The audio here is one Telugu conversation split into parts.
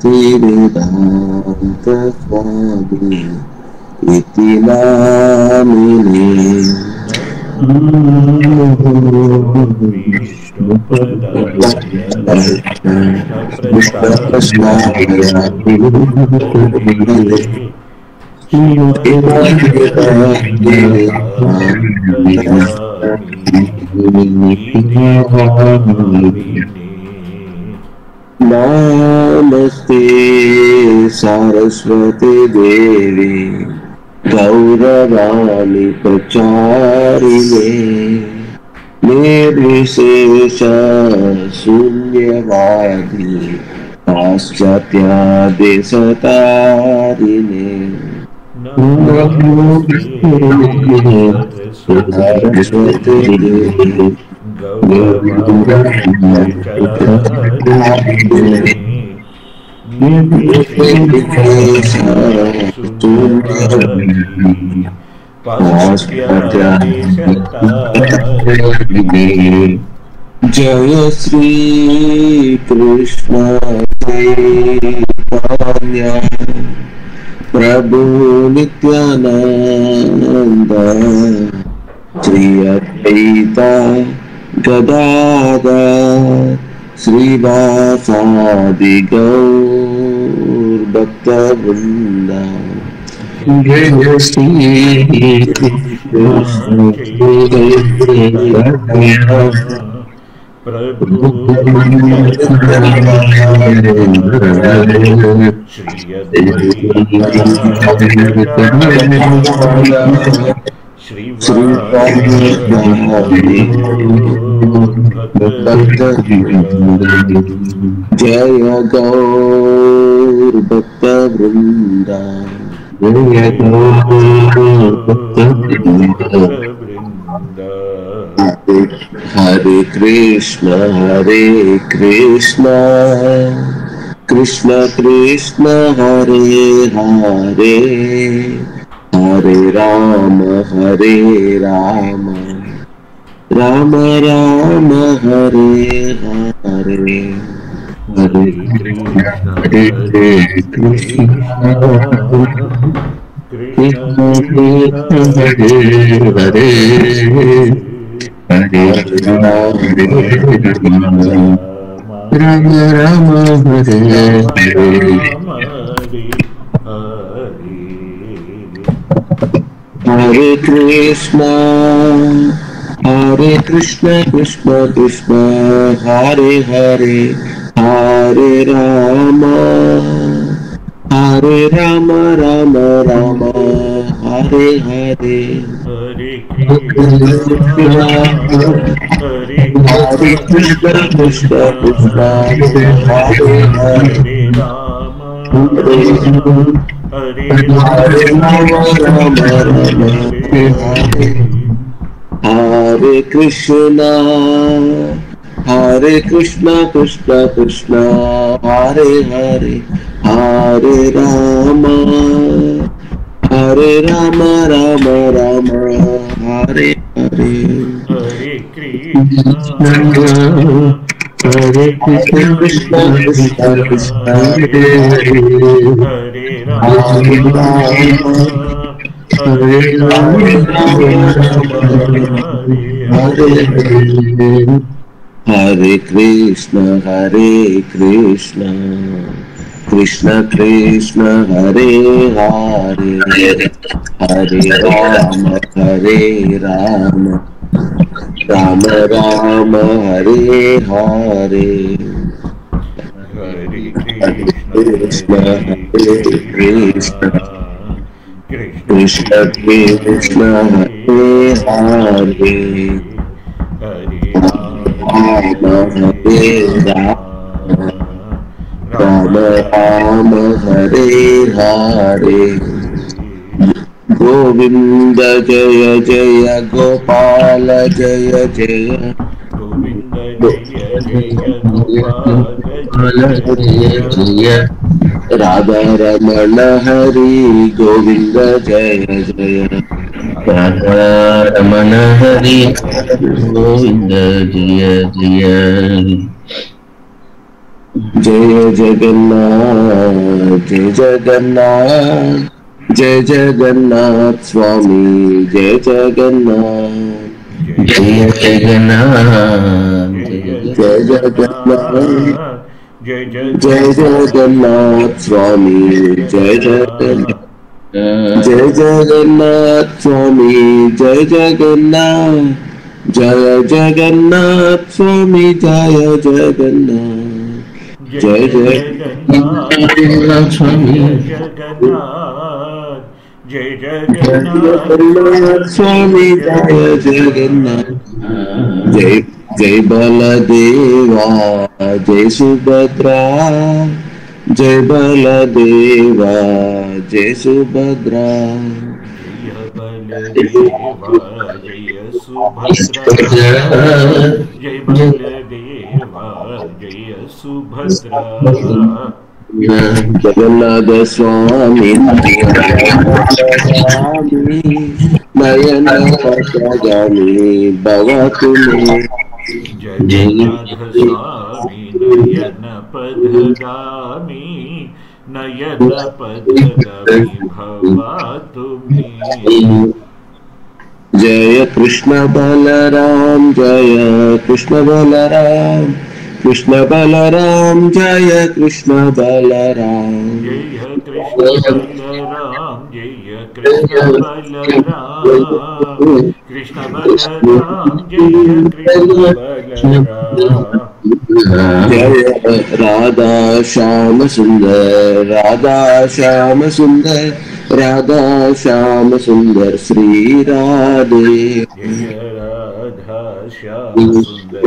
Vedanta-Swami Iti Namini Namaste Saraswati Devi Gauravani Pracharine Nirvishesha Sunyavadi Paschatya Desatarine Saraswati Devi Jaya Sri Krishna Chaitanya Prabhu Nityananda Shri Advaita Gadadhar Srivasadi Gaur Bhakta Vrinda Jaya Shri Krishna Chaitanya Prabhu Shri Advaita Jaya Gaur Bhakta Vrinda Jaya Gaur Bhakta Vrinda Hare Krishna Krishna Krishna Hare Hare Hare Rama Rama Rama Hare Hare Hare Krishna Krishna Krishna Hare Hare Hare Rama Rama Hare Hare Hare Krishna Krishna Krishna Hare Hare Hare Rama Rama Rama Hare Hare Hare Krishna Krishna Krishna Hare Hare Hare Rama Rama Hare Krishna Krishna Krishna Hare Hare Hare Rama Rama Rama Hare Hare Hare Krishna Krishna Krishna Hare Hare Hare Hare Krishna Krishna Krishna Hare Hare Hare Rama Rama Rama Hare Hare Hare Krishna Krishna Krishna Hare Hare Rama Hare Rama Rama Hare Hare Govinda Jaya Jaya Gopala Jaya Jaya Govinda Jaya Jaya Gopala Jaya Jaya Radha Ramana Hari Govinda Jaya Jaya Radha Ramana Hari Govinda Jaya Jaya जय जगन्नाथ जय जगन्नाथ जय जगन्नाथ स्वामी जय जगन्नाथ जय जगन्नाथ जय जगन्नाथ जय जय जगन्नाथ स्वामी जय जगन्नाथ जगन्नाथ जय जगन्नाथ स्वामी जय जगन्नाथ जय जगन्नाथ स्वामी जय जगन्नाथ जय जय जगन्नाथ स्वामी जय जगन्नाथ जय जगन्नाथ जगन्नाथ स्वामी स्वामी जय जय जगन्नाथ जगन्नाथ जय जय बलदेवा जय सुभद्रा जय बलदेवा जय सुभद्रा जय बलदेवा जय सुभद्रा जय बलदेवा जय सुभद्रा जगन्नाथ स्वामी नयन पथगामी भव तुम्हें जगन्नाथ स्वामी नयन पथगामी नयन पथगामी भवातु मे जय कृष्ण बलराम जय कृष्ण बलराम कृष्ण बलराम जय कृष्ण बलराम जय कृष्ण बलराम जय कृष्ण बलराम कृष्ण बलराम जय कृष्ण बलराम जय राधा श्याम सुंदर राधा श्याम सुंदर राधा श्याम सुंदर श्री राधे जय राधा श्याम सुंदर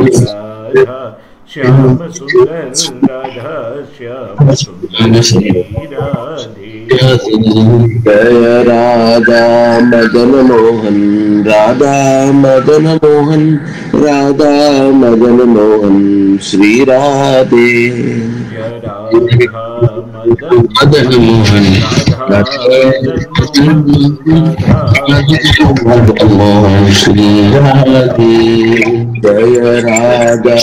राधा श्याम सुंदर राधा श्याम सुंदर श्री राधे जय राधा मदन मोहन राधा मदन मोहन राधा मदन मोहन श्री राधे जय राधा मदन मदन मोहन मोहन राधा मदन मोहन राधा मदन मदन मोहन श्री राधे जय राधा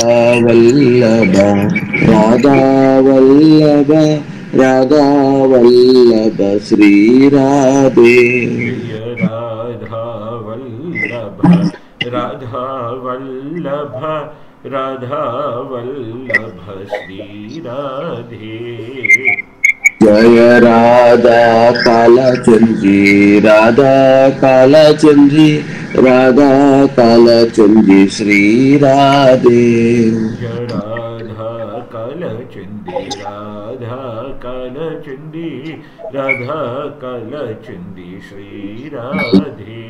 वल्लभ राधा वल्लभ राधा वल्लभ श्री राधे जय राधा वल्लभ राधा वल्लभ राधा वल्लभ श्री राधे जय राधा कालचंद्री राधा कालचंद्री राधा कालचंद्री श्री राधे जय राधा कालचंदी राधा कालचंदी राधा कालचंदी श्री राधे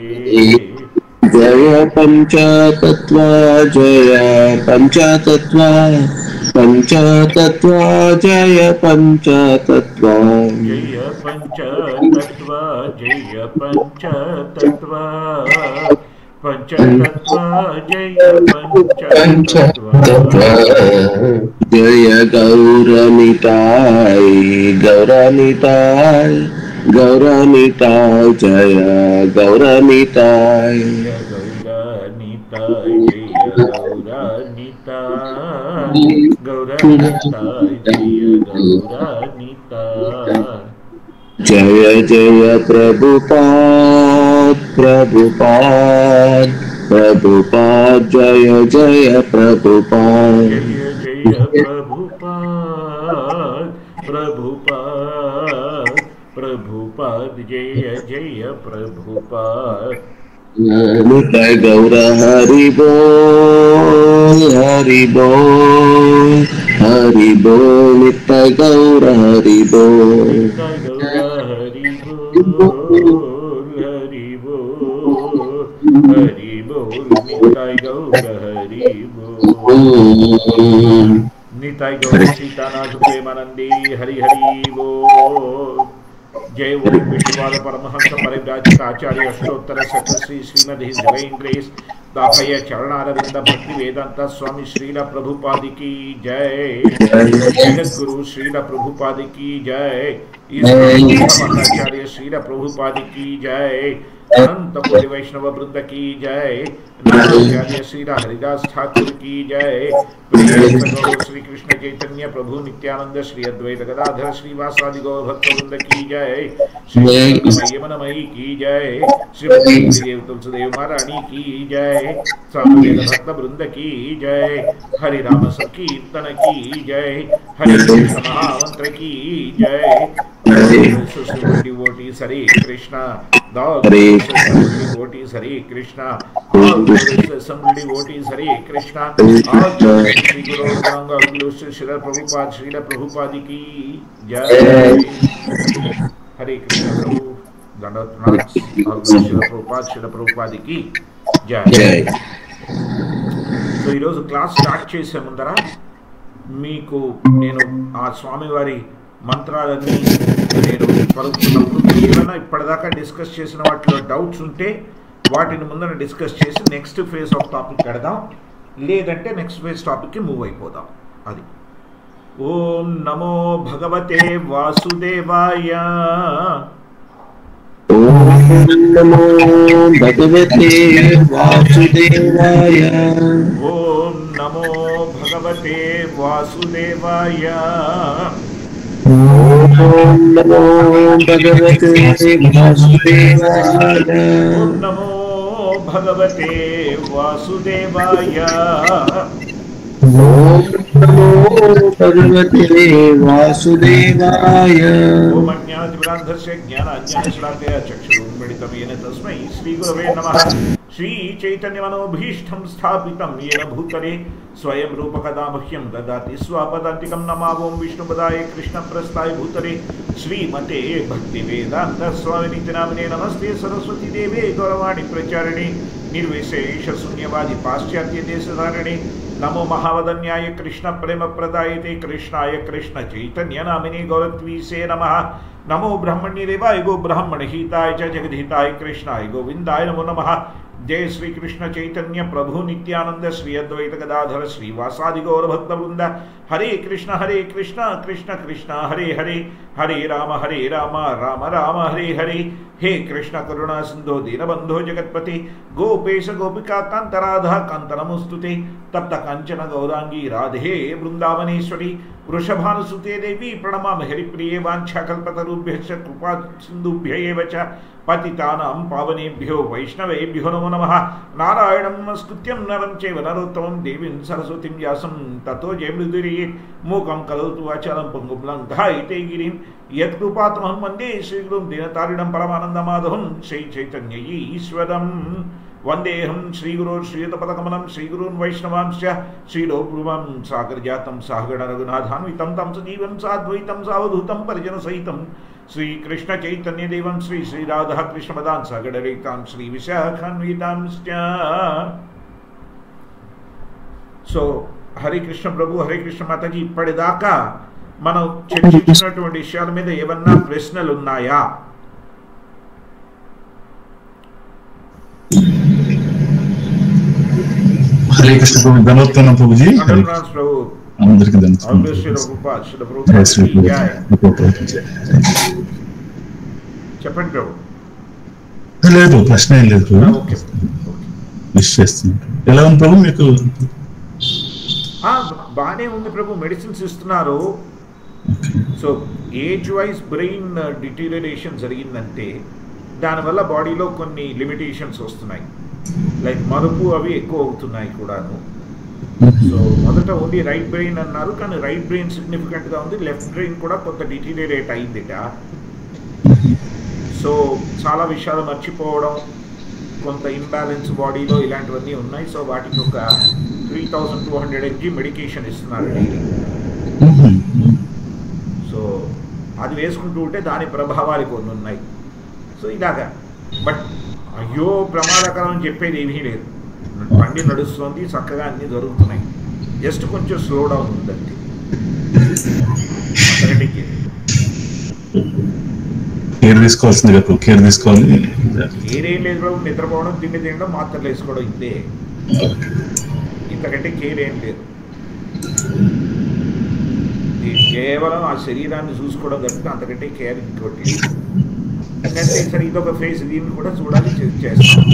जय पंचतत्व जय पंचतत्व पंचतत्व जय पंचतत्व जय पंचतत्व जय पंचतत्व पंचतत्व जय पंचतत्व जय गौरनिताय गौरनिताय गौरनिताय जय गौरनिताय जय गौरानिताय जय गौरानिताय गौरानिताय जय गौरानिताय जय जय प्रभुपाद प्रभुपाद प्रभुपाद जय जय प्रभुपाद जय जय प्रभुपाद प्रभुपाद प्रभुपाद जय जय प्रभुपाद निताय गौर हरि बोल हरि बोल हरि बोल निताय गौर हरि बोल निताय गौर हरि बोल हरि बोल हरि बोल निताय गौर हरि बोल निताय गौर सीतानाथ प्रेमानंदी हरि हरि बोल जय ओम विष्णुपाद परमहंस परिव्राजक आचार्य अष्टोत्तर शतश्री श्रीमद हिज डिवाइन ग्रेस दाभय चरणारविंद भक्ति वेदांत स्वामी श्रील प्रभुपाद की जय जगत गुरु श्रील प्रभुपाद की जय मताचार्य श्रील प्रभुपाद की जय। अनंत कोटि वैष्णव वृंद की जय। नामाचार्य श्रील हरिदास ठाकुर की जय। प्रिय सद्गुरु श्री कृष्ण चैतन्य प्रभु नित्यानंद श्री अद्वैत गदाधर श्रीवासादि गौर भक्त वृंद की जय। श्री यमुनमयी की जय। श्रीमती देव तुलसीदेव महारानी की जय। सामवेद भक्त वृंद की जय। हरि राम संकीर्तन की जय। हरे कृष्ण महामंत्र की जय। devotees Hare Krishna, the assembled devotees Hare Krishna, all glorious assembled devotees Hare Krishna, all glorious Sri Guru Gauranga, glorious Srila Prabhupada, Srila Prabhupada ki jai. Hare Krishna Prabhu, Dandavat Pranam, all glorious Srila Prabhupada ki jai. So ఈరోజు క్లాస్ స్టార్ట్ చేసే ముందర మీకు నేను ఆ స్వామివారి మంత్రాలన్నీ నేను పలుకుతున్నప్పుడు ఏమైనా ఇప్పటిదాకా డిస్కస్ చేసిన వాటిలో డౌట్స్ ఉంటే వాటిని ముందర డిస్కస్ చేసి నెక్స్ట్ ఫేజ్ ఆఫ్ టాపిక్ పెడదాం, లేదంటే నెక్స్ట్ ఫేజ్ టాపిక్కి మూవ్ అయిపోదాం. అది ఓం నమో భగవతే వాసుదేవాయ. ఓం నమో భగవతే వాసుదేవాయ. ఓం నమో భగవతే వాసుదేవాయ. ఓం నమో భగవతే వాసుదేవాయ. ఓం నమో భగవతే వాసుదేవాయ. ఓం నమో భగవతే వాసుదేవాయ. ఓం అజ్ఞానతిమిరాంధస్య జ్ఞానాజ్ఞానశ్లాఘయ చక్షురున్మిళితం येन తస్మై శ్రీగురవే నమః. श्रीचैतन्यमनोभीष्टं स्थापितं येन भूतले स्वयं रूपकदा मह्यं ददाति स्वापदान्तिकं नमावों विष्णुपदाय कृष्णप्रस्थाय भूतले श्रीमते भक्तिवेदान्त स्वामिनिति नामिने नमस्ते सरस्वती देवे गौरवाणी प्रचारिणे निर्विशेष शून्यवादी पाश्चात्य देशधारिणे नमो महावदन्याय कृष्ण प्रेम प्रदायते कृष्णाय कृष्ण चैतन्य नामिने गौरत्वीसे नमः. नमो ब्रह्मण्य देवाय गो ब्राह्मण हिताय च जगद्हिताय कृष्णाय गोविंदाय नमो नमः. जय श्री कृष्ण चैतन्य प्रभु नित्यानंद श्री अद्वैत गदाधर श्रीवासादि गौर भक्त वृंद. हरे कृष्ण कृष्ण कृष्ण हरे हरे, हरे राम राम राम हरे हरे. हे कृष्ण करुणा सिंधु दीनबंधो जगत्पते गोपेश गोपिका कांत राधा कांत नमोस्तुते. तप्त कांचन गौरांगी राधे वृंदावनेश्वरी वृषभानुसुते देवी प्रणमामि हरिप्रिये. वाञ्छाकल्पतरुभ्यश्च कृपा सिन्धुभ्य एव च पतितानां पावनेभ्यो वैष्णवेभ्यो नमो नमः. नारायणं नमस्कृत्यं नरं चैव नरोत्तमं देवीं सरस्वतीं व्यासं ततो जयमृदुर्येत्. मूकं करोतु वाचालं पङ्गुं लङ्घयते गिरिं यत्कृपातमहं वन्दे श्रीगुरुं दीनतारिणं परमानन्दमाधवं श्रीचैतन्य ईश्वरं वन्देऽहं श्रीगुरो श्रीयुतपदकमलं श्रीगुरून् वैष्णवांश्च श्रीलोकभुवं सागरजातं सागण रघुनाथान्वितं तं सजीवं साद्वैतं सावधूतं परिजनसहितं श्रीकृष्ण चैतन्यदेवं श्री श्रीराधा कृष्णपदान् सागररहितां श्रीविशाखान्वितांश्च. సో హరే కృష్ణ ప్రభు, హరే కృష్ణ మాతాజీ, ఇప్పటిదాకా మనం చర్చించినటువంటి విషయాల మీద ఏమన్నా ప్రశ్నలు ఉన్నాయా? హరే కృష్ణ ప్రభు, ధన్యవాదాలు ప్రభుజీ. ప్రభు అందరికీ చెప్పండి ప్రభు. లేదు, ప్రశ్న ఏం లేదు ప్రభు. విష్ చేస్తున్నాను. ఎలా ఉంది ప్రభు మీకు? బాగానే ఉంది ప్రభు, మెడిసిన్స్ ఇస్తున్నారు. So age wise brain deterioration జరిగిందంటే దానివల్ల బాడీలో కొన్ని లిమిటేషన్స్ వస్తున్నాయి, లైక్ మరుపు అవి ఎక్కువ అవుతున్నాయి కూడాను. సో మొదట ఓన్లీ రైట్ బ్రెయిన్ అన్నారు, కానీ రైట్ బ్రెయిన్ సిగ్నిఫికెంట్గా ఉంది, లెఫ్ట్ బ్రెయిన్ కూడా కొంత డిటీరియరేట్ అయిందిట. సో చాలా విషయాలు మర్చిపోవడం, కొంత ఇంబ్యాలెన్స్ బాడీలో ఇలాంటివన్నీ ఉన్నాయి. సో వాటికి ఒక 3200 mg మెడికేషన్ ఇస్తున్నారు డైలీ. సో అది వేసుకుంటూ ఉంటే దాని ప్రభావాలు కొన్ని ఉన్నాయి. సో ఇలాగా, బట్ అయ్యో ప్రమాదకరం అని చెప్పేది ఏమీ లేదు. బండి నడుస్తుంది, చక్కగా అన్నీ జరుగుతున్నాయి, జస్ట్ కొంచెం స్లో డౌన్ ఉందండి. కేర్ తీసుకోవాల్సింది కదా, కేర్ తీసుకోవాలి. కేర్ ఏం లేదు ప్రభు, నిద్రపోవడం, తిండి తినడం, మాత్రలు వేసుకోవడం, ఇంతే. ఇంతకంటే కేర్ ఏం లేదు. కేవలం ఆ శరీరాన్ని చూసుకోవడం తప్పితే అంతకంటే కేర్ ఇంకోటి ఎందుకంటే సరే ఇదొక ఫేస్, దీన్ని కూడా చూడాలి, చేస్తాం.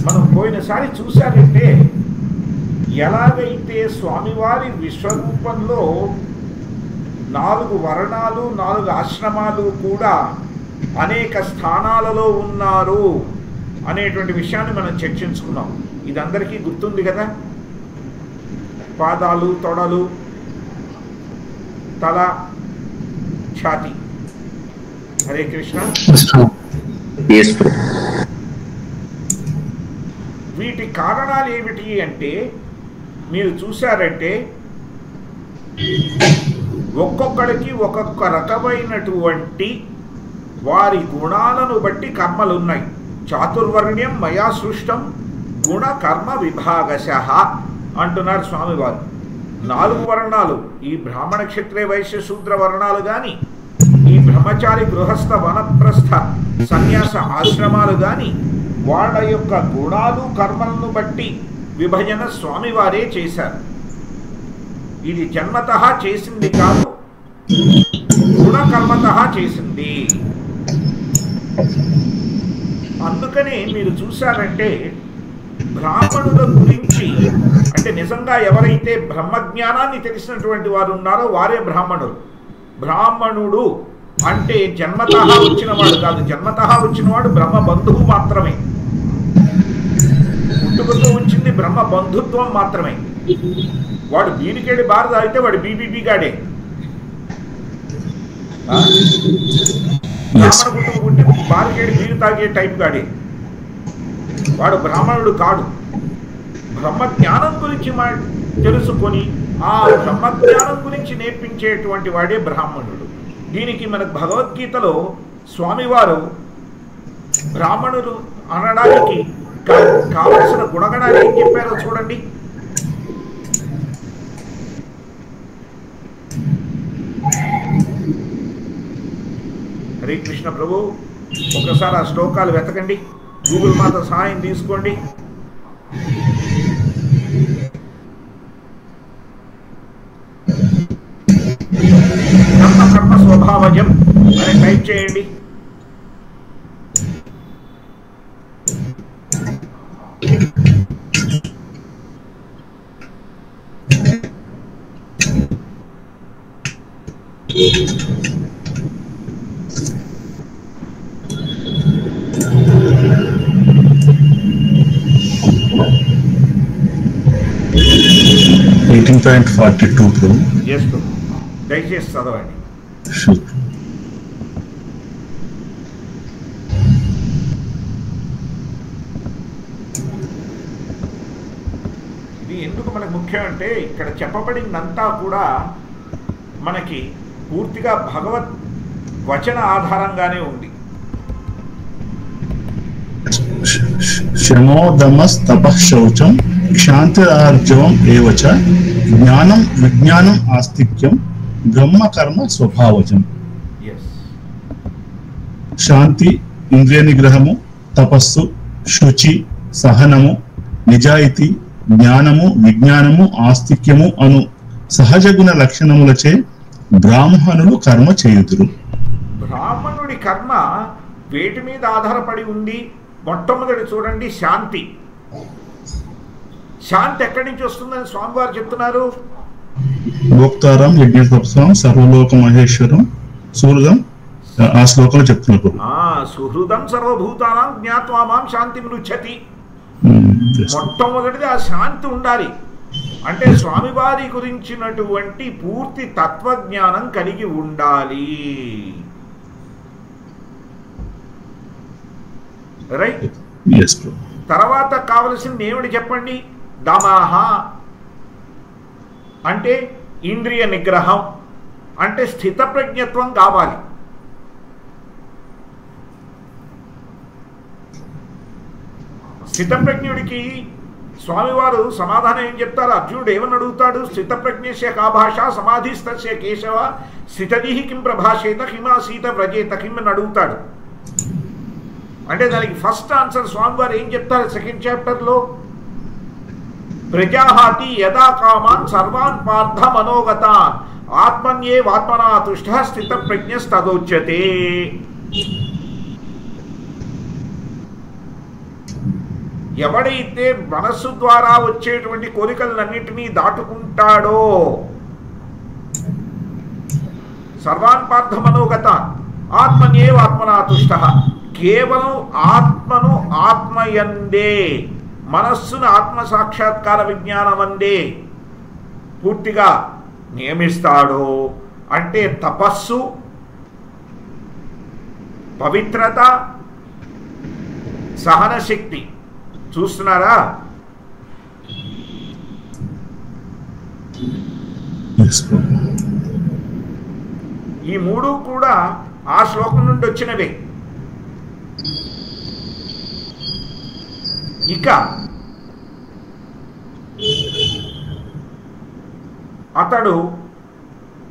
మనం పోయినసారి చూశారంటే ఎలాగైతే స్వామివారి విశ్వరూపంలో 4 వర్ణాలు 4 ఆశ్రమాలు కూడా అనేక స్థానాలలో ఉన్నారు అనేటువంటి విషయాన్ని మనం చర్చించుకున్నాం. ఇది అందరికీ గుర్తుంది కదా. పాదాలు, తొడలు, తల, ఛాతి. హరే కృష్ణ. వీటి కారణాలు ఏమిటి అంటే మీరు చూశారంటే ఒక్కొక్కడికి ఒక్కొక్క రకమైనటువంటి వారి గుణాలను బట్టి కర్మలు ఉన్నాయి. చాతుర్వర్ణ్యం మయా సృష్టం గుణ కర్మ విభాగశః అంటున్నారు స్వామివారు. 4 వర్ణాలు, ఈ బ్రాహ్మణ క్షత్రియ వైశ్య శూద్ర వర్ణాలు కానీ, ఈ బ్రహ్మచారి గృహస్థ వనప్రస్థ సన్యాస ఆశ్రమాలు కానీ వాళ్ళ యొక్క గుణాలు కర్మలను బట్టి విభజన స్వామివారే చేశారు. ఇది జన్మతః చేసింది కాదు, గుణకర్మతః చేసింది. అందుకని మీరు చూశారంటే బ్రాహ్మణుల గురించి అంటే నిజంగా ఎవరైతే బ్రహ్మజ్ఞానాన్ని తెలిసినటువంటి వారు ఉన్నారో వారే బ్రాహ్మణులు. బ్రాహ్మణుడు అంటే జన్మతః వచ్చినవాడు కాదు, జన్మతః వచ్చినవాడు బ్రహ్మ బంధువు మాత్రమే. పుట్టుకతో వచ్చింది బ్రహ్మ బంధుత్వం మాత్రమే. వాడు బీరికేడి బారద అయితే వాడు బీబీబీ గాడే. బ్రాహ్మణ పుట్టుకు పుట్టి బారికేడి బీరు తాగే టైప్ గాడే. వాడు బ్రాహ్మణుడు కాడు. బ్రహ్మజ్ఞానం గురించి తెలుసుకొని ఆ బ్రహ్మజ్ఞానం గురించి నేర్పించేటువంటి వాడే బ్రాహ్మణుడు. దీనికి మనకు భగవద్గీతలో స్వామివారు బ్రాహ్మణులు అనడానికి కావలసిన గుణగణాలు ఏం చెప్పారో చూడండి. హరే కృష్ణ ప్రభు. ఒకసారి ఆ శ్లోకాలు వెతకండి, గూగుల్ మాత సహాయం తీసుకోండి. కర్మ కర్మ స్వభావజం అని టైప్ చేయండి. దయచేసి చదవండి. ఇది ఎందుకు మనకు ముఖ్యం అంటే ఇక్కడ చెప్పబడిందంతా కూడా మనకి పూర్తిగా భగవద్ వచన ఆధారంగానే ఉంది. శమోదమస్తపఃశౌచం క్షాంతిరార్జవం ఏవచ జ్ఞానం విజ్ఞానం ఆస్తిక్యం బ్రహ్మ కర్మ స్వభావజం. శాంతి ఇంద్రియ నిగ్రహము, తపస్సు, శుచి, సహనము, నిజాయితీ, జ్ఞానము విజ్ఞానము ఆస్తిక్యము అను సహజ గుణ లక్షణములచే బ్రాహ్మణులు కర్మ చేయుదురు. బ్రాహ్మణుడి కర్మ వేటి మీద ఆధారపడి ఉంది? మొట్టమొదటి చూడండి, శాంతి. శాంతి ఎక్కడి నుంచి వస్తుందని స్వామివారు చెప్తున్నారు. భోక్తారం యజ్ఞతపస్వం సర్వలోక మహేశ్వరం సుహృదం, ఆ శ్లోకంలో చెప్తున్నారు. సుహృదం సర్వభూతానాం జ్ఞాత్వా మాం శాంతి మృచ్చతి. మొట్టమొదటిది ఆ శాంతి ఉండాలి. అంటే స్వామివారి గురించినటువంటి పూర్తి తత్వజ్ఞానం కలిగి ఉండాలి. రైట్. తర్వాత కావలసింది ఏమిటి చెప్పండి? దమః అంటే ఇంద్రియ నిగ్రహం, అంటే స్థితప్రజ్ఞత్వం కావాలి. స్థితప్రజ్ఞుడికి స్వామివారు సమాధానం ఏం చెప్తారు? అర్జునుడు ఏమని అడుగుతాడు? స్థితప్రజ్ఞస్య కా భాష సమాధిస్తస్య కేశవ స్థితదిః కిం ప్రభాషేత కిమాసీత వ్రజేత కిం అని అడుగుతాడు. అంటే దానికి ఫస్ట్ ఆన్సర్ స్వామివారు ఏం చెప్తారు? సెకండ్ చాప్టర్లో ప్రజాహాతి యదా కామాన్ సర్వాన్ పార్థ మనోగతాన్ ఆత్మన్యేవాత్మనా తుష్టః స్థిత ప్రజ్ఞస్తదోచ్యతే. ఎవడైతే మనస్సు ద్వారా వచ్చేటువంటి కోరికలన్నింటినీ దాటుకుంటాడో, సర్వాన్ పార్థ మనోగతాన్ ఆత్మన్యేవాత్మనా తుష్టః, కేవలం ఆత్మను ఆత్మయందే, మనస్సును ఆత్మ సాక్షాత్కార విజ్ఞానమందే పూర్తిగా నియమిస్తాడో, అంటే తపస్సు, పవిత్రత, సహనశక్తి. చూస్తున్నారా? ఈ మూడు కూడా ఆ శ్లోకం నుండి వచ్చినవే. ఇక అతడు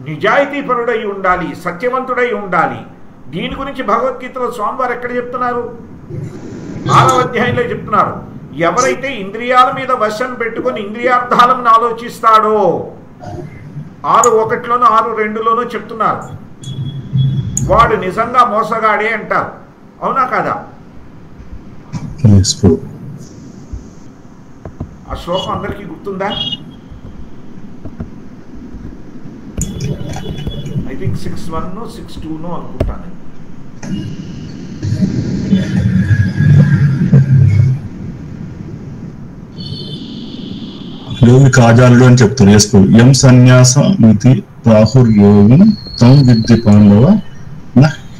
నిజాయితీపరుడై ఉండాలి, సత్యవంతుడై ఉండాలి. దీని గురించి భగవద్గీతలో స్వామివారు ఎక్కడ చెప్తున్నారు? 6వ అధ్యాయంలో చెప్తున్నారు. ఎవరైతే ఇంద్రియాల మీద వశం పెట్టుకొని ఇంద్రియార్థాలను ఆలోచిస్తాడో, 6:1లోనూ 6:2లోనూ చెప్తున్నారు, వాడు నిజంగా మోసగాడే అంటారు. అవునా కాదా? ఆ శ్లోకం అందరికీ గుర్తుందా? ఐ థింక్ 6:1 6:2 అనుకుంటాను. యోగి కాజాలుడు అని చెప్తారు. ఎం సన్యాసమితి ప్రాహుర్యోగం తం విద్ది పాండవ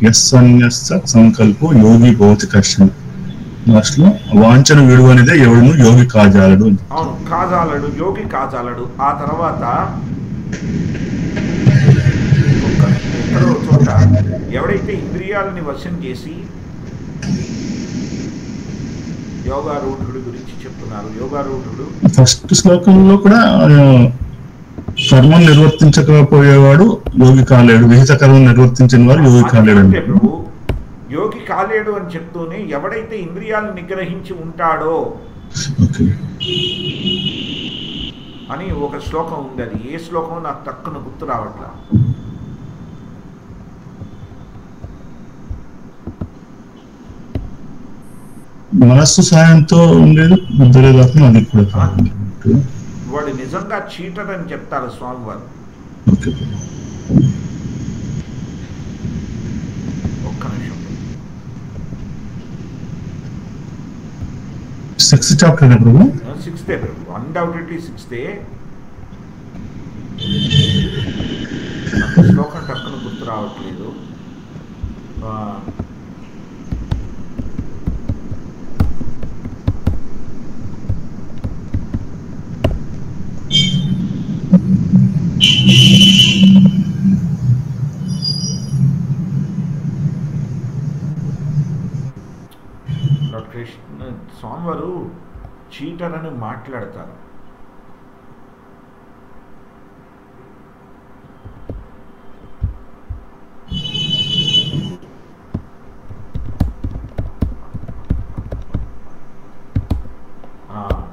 నన్యాస సంకల్పో యోగి భవతి కర్షణ. లాస్ట్లో వాంఛన విడువ అనేదే ఎవడును యోగి కాజాలడు. అవును, కాజాలడు, యోగి కాజాలడు. ఆ తర్వాత ఎక్కడో చోట ఎవడైతే ఇంద్రియాలని వశం చేసి యోగారూఢుడు గురించి చెప్తున్నారు. యోగారూఢుడు ఫస్ట్ శ్లోకంలో కూడా కర్మం నిర్వర్తించకపోయేవాడు యోగి కాలేడు, విహిత కర్మం నిర్వర్తించిన వాడు యోగి కాలేడు. ప్రభు యోగి కాలేడు అని చెప్తూనే ఎవడైతే ఇంద్రియాలను నిగ్రహించి ఉంటాడో అని ఒక శ్లోకం ఉంది. అది ఏ శ్లోకం నాకు తక్కువ గుర్తు రావట్లా. మనస్సు సాయంతో ఉండేది బుద్ధులేదాత్మ, అది కూడా వాడు నిజంగా చీటర్ అని చెప్తారు స్వామివారు. ఒక్క నిమిషం. 6th చాప్టర్ ప్రభు, 6th ప్రభు, అన్డౌటెడ్లీ 6th. శ్లోకం టక్కున గుర్తు రావట్లేదు. కృష్ణ స్వామివారు చీటర్ అని మాట్లాడతారు.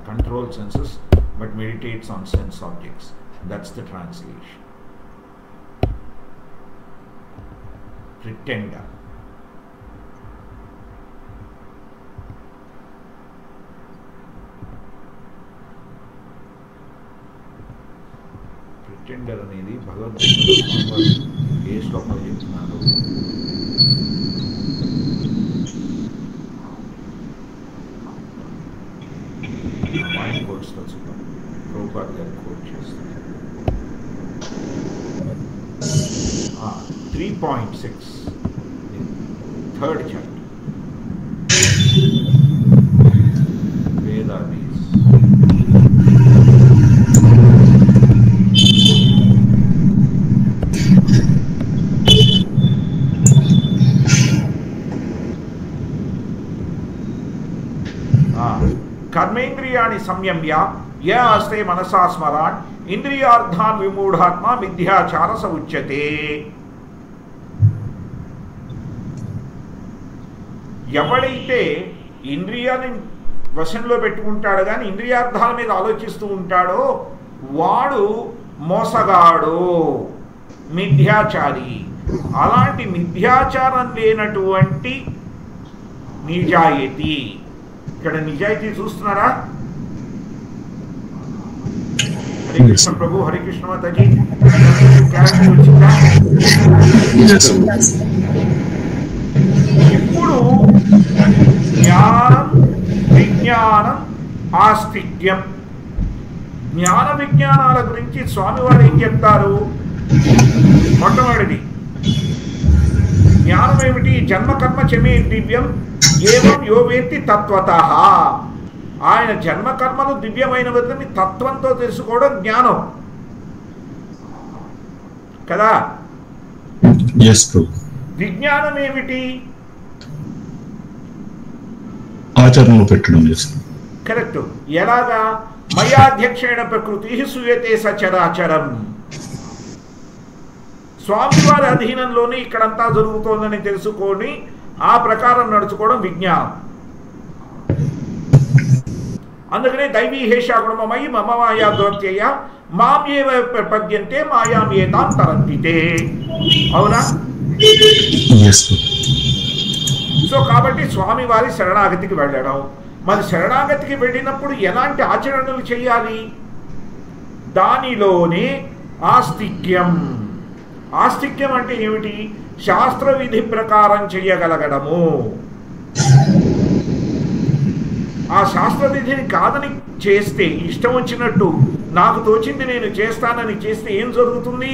Control senses but meditates on sense objects. That's the translation. Pretender. Pretender అనేది భగవద్గీతలో ఏ శ్లోకంలో చెప్తున్నారు? కోర్స్ తెలుసుకుందాం. ప్రభుపాద్ గారు కోట్ చేస్తారు. 3.6 3rd chapter Vedadis. कर्मेन्द्रियाणि संयम्य य आस्ते मनसा स्मरान् इंद्रियार्थान् विमूढात्मा मिथ्याचार स उच्यते. ఎవడైతే ఇంద్రియాన్ని వశంలో పెట్టుకుంటాడు కానీ ఇంద్రియార్థాల మీద ఆలోచిస్తూ ఉంటాడో వాడు మోసగాడు, మిథ్యాచారి. అలాంటి మిథ్యాచారం లేనటువంటి నిజాయితీ, ఇక్కడ నిజాయితీ చూస్తున్నారా? హరే కృష్ణ ప్రభు, హరే కృష్ణ మాతాజీ, వచ్చిందా? ఇప్పుడు జ్ఞానం, విజ్ఞానం, ఆస్తిక్యం. జ్ఞాన విజ్ఞానాల గురించి స్వామివారు ఏం చెప్తారు? మొట్టమొదటిది జ్ఞానం ఏమిటి? జన్మకర్మ చమే దివ్యం ఏవం యో వేత్తి తత్వతః. ఆయన జన్మకర్మలు దివ్యమైనవని తత్వంతో తెలుసుకోవడం జ్ఞానం కదా. విజ్ఞానం ఏమిటి? ఆచరణలో పెట్టడం. కరెక్ట్. ఎలాగా? మయాధ్యక్షేణ ప్రకృతి సూయతే సచరాచరం. స్వామివారి అధీనంలోనే ఇక్కడంతా జరుగుతోందని తెలుసుకొని ఆ ప్రకారం నడుచుకోవడం విజ్ఞానం. అందుకనే దైవీ హేషాగుణమై మమ మాయా దోత్యయ మాం ఏవ ప్రపద్యంతే మాయాం ఏతాం తరంతితే. అవునా? సో కాబట్టి స్వామివారి శరణాగతికి వెళ్ళడం. మరి శరణాగతికి వెళ్ళినప్పుడు ఎలాంటి ఆచరణలు చేయాలి? దానిలోనే ఆస్తిక్యం. ఆస్తిక్యం అంటే ఏమిటి? శాస్త్ర విధి ప్రకారం చేయగలగడము. ఆ శాస్త్ర విధిని కాదని చేస్తే, ఇష్టం వచ్చినట్టు నాకు తోచింది నేను చేస్తానని చేస్తే ఏం జరుగుతుంది?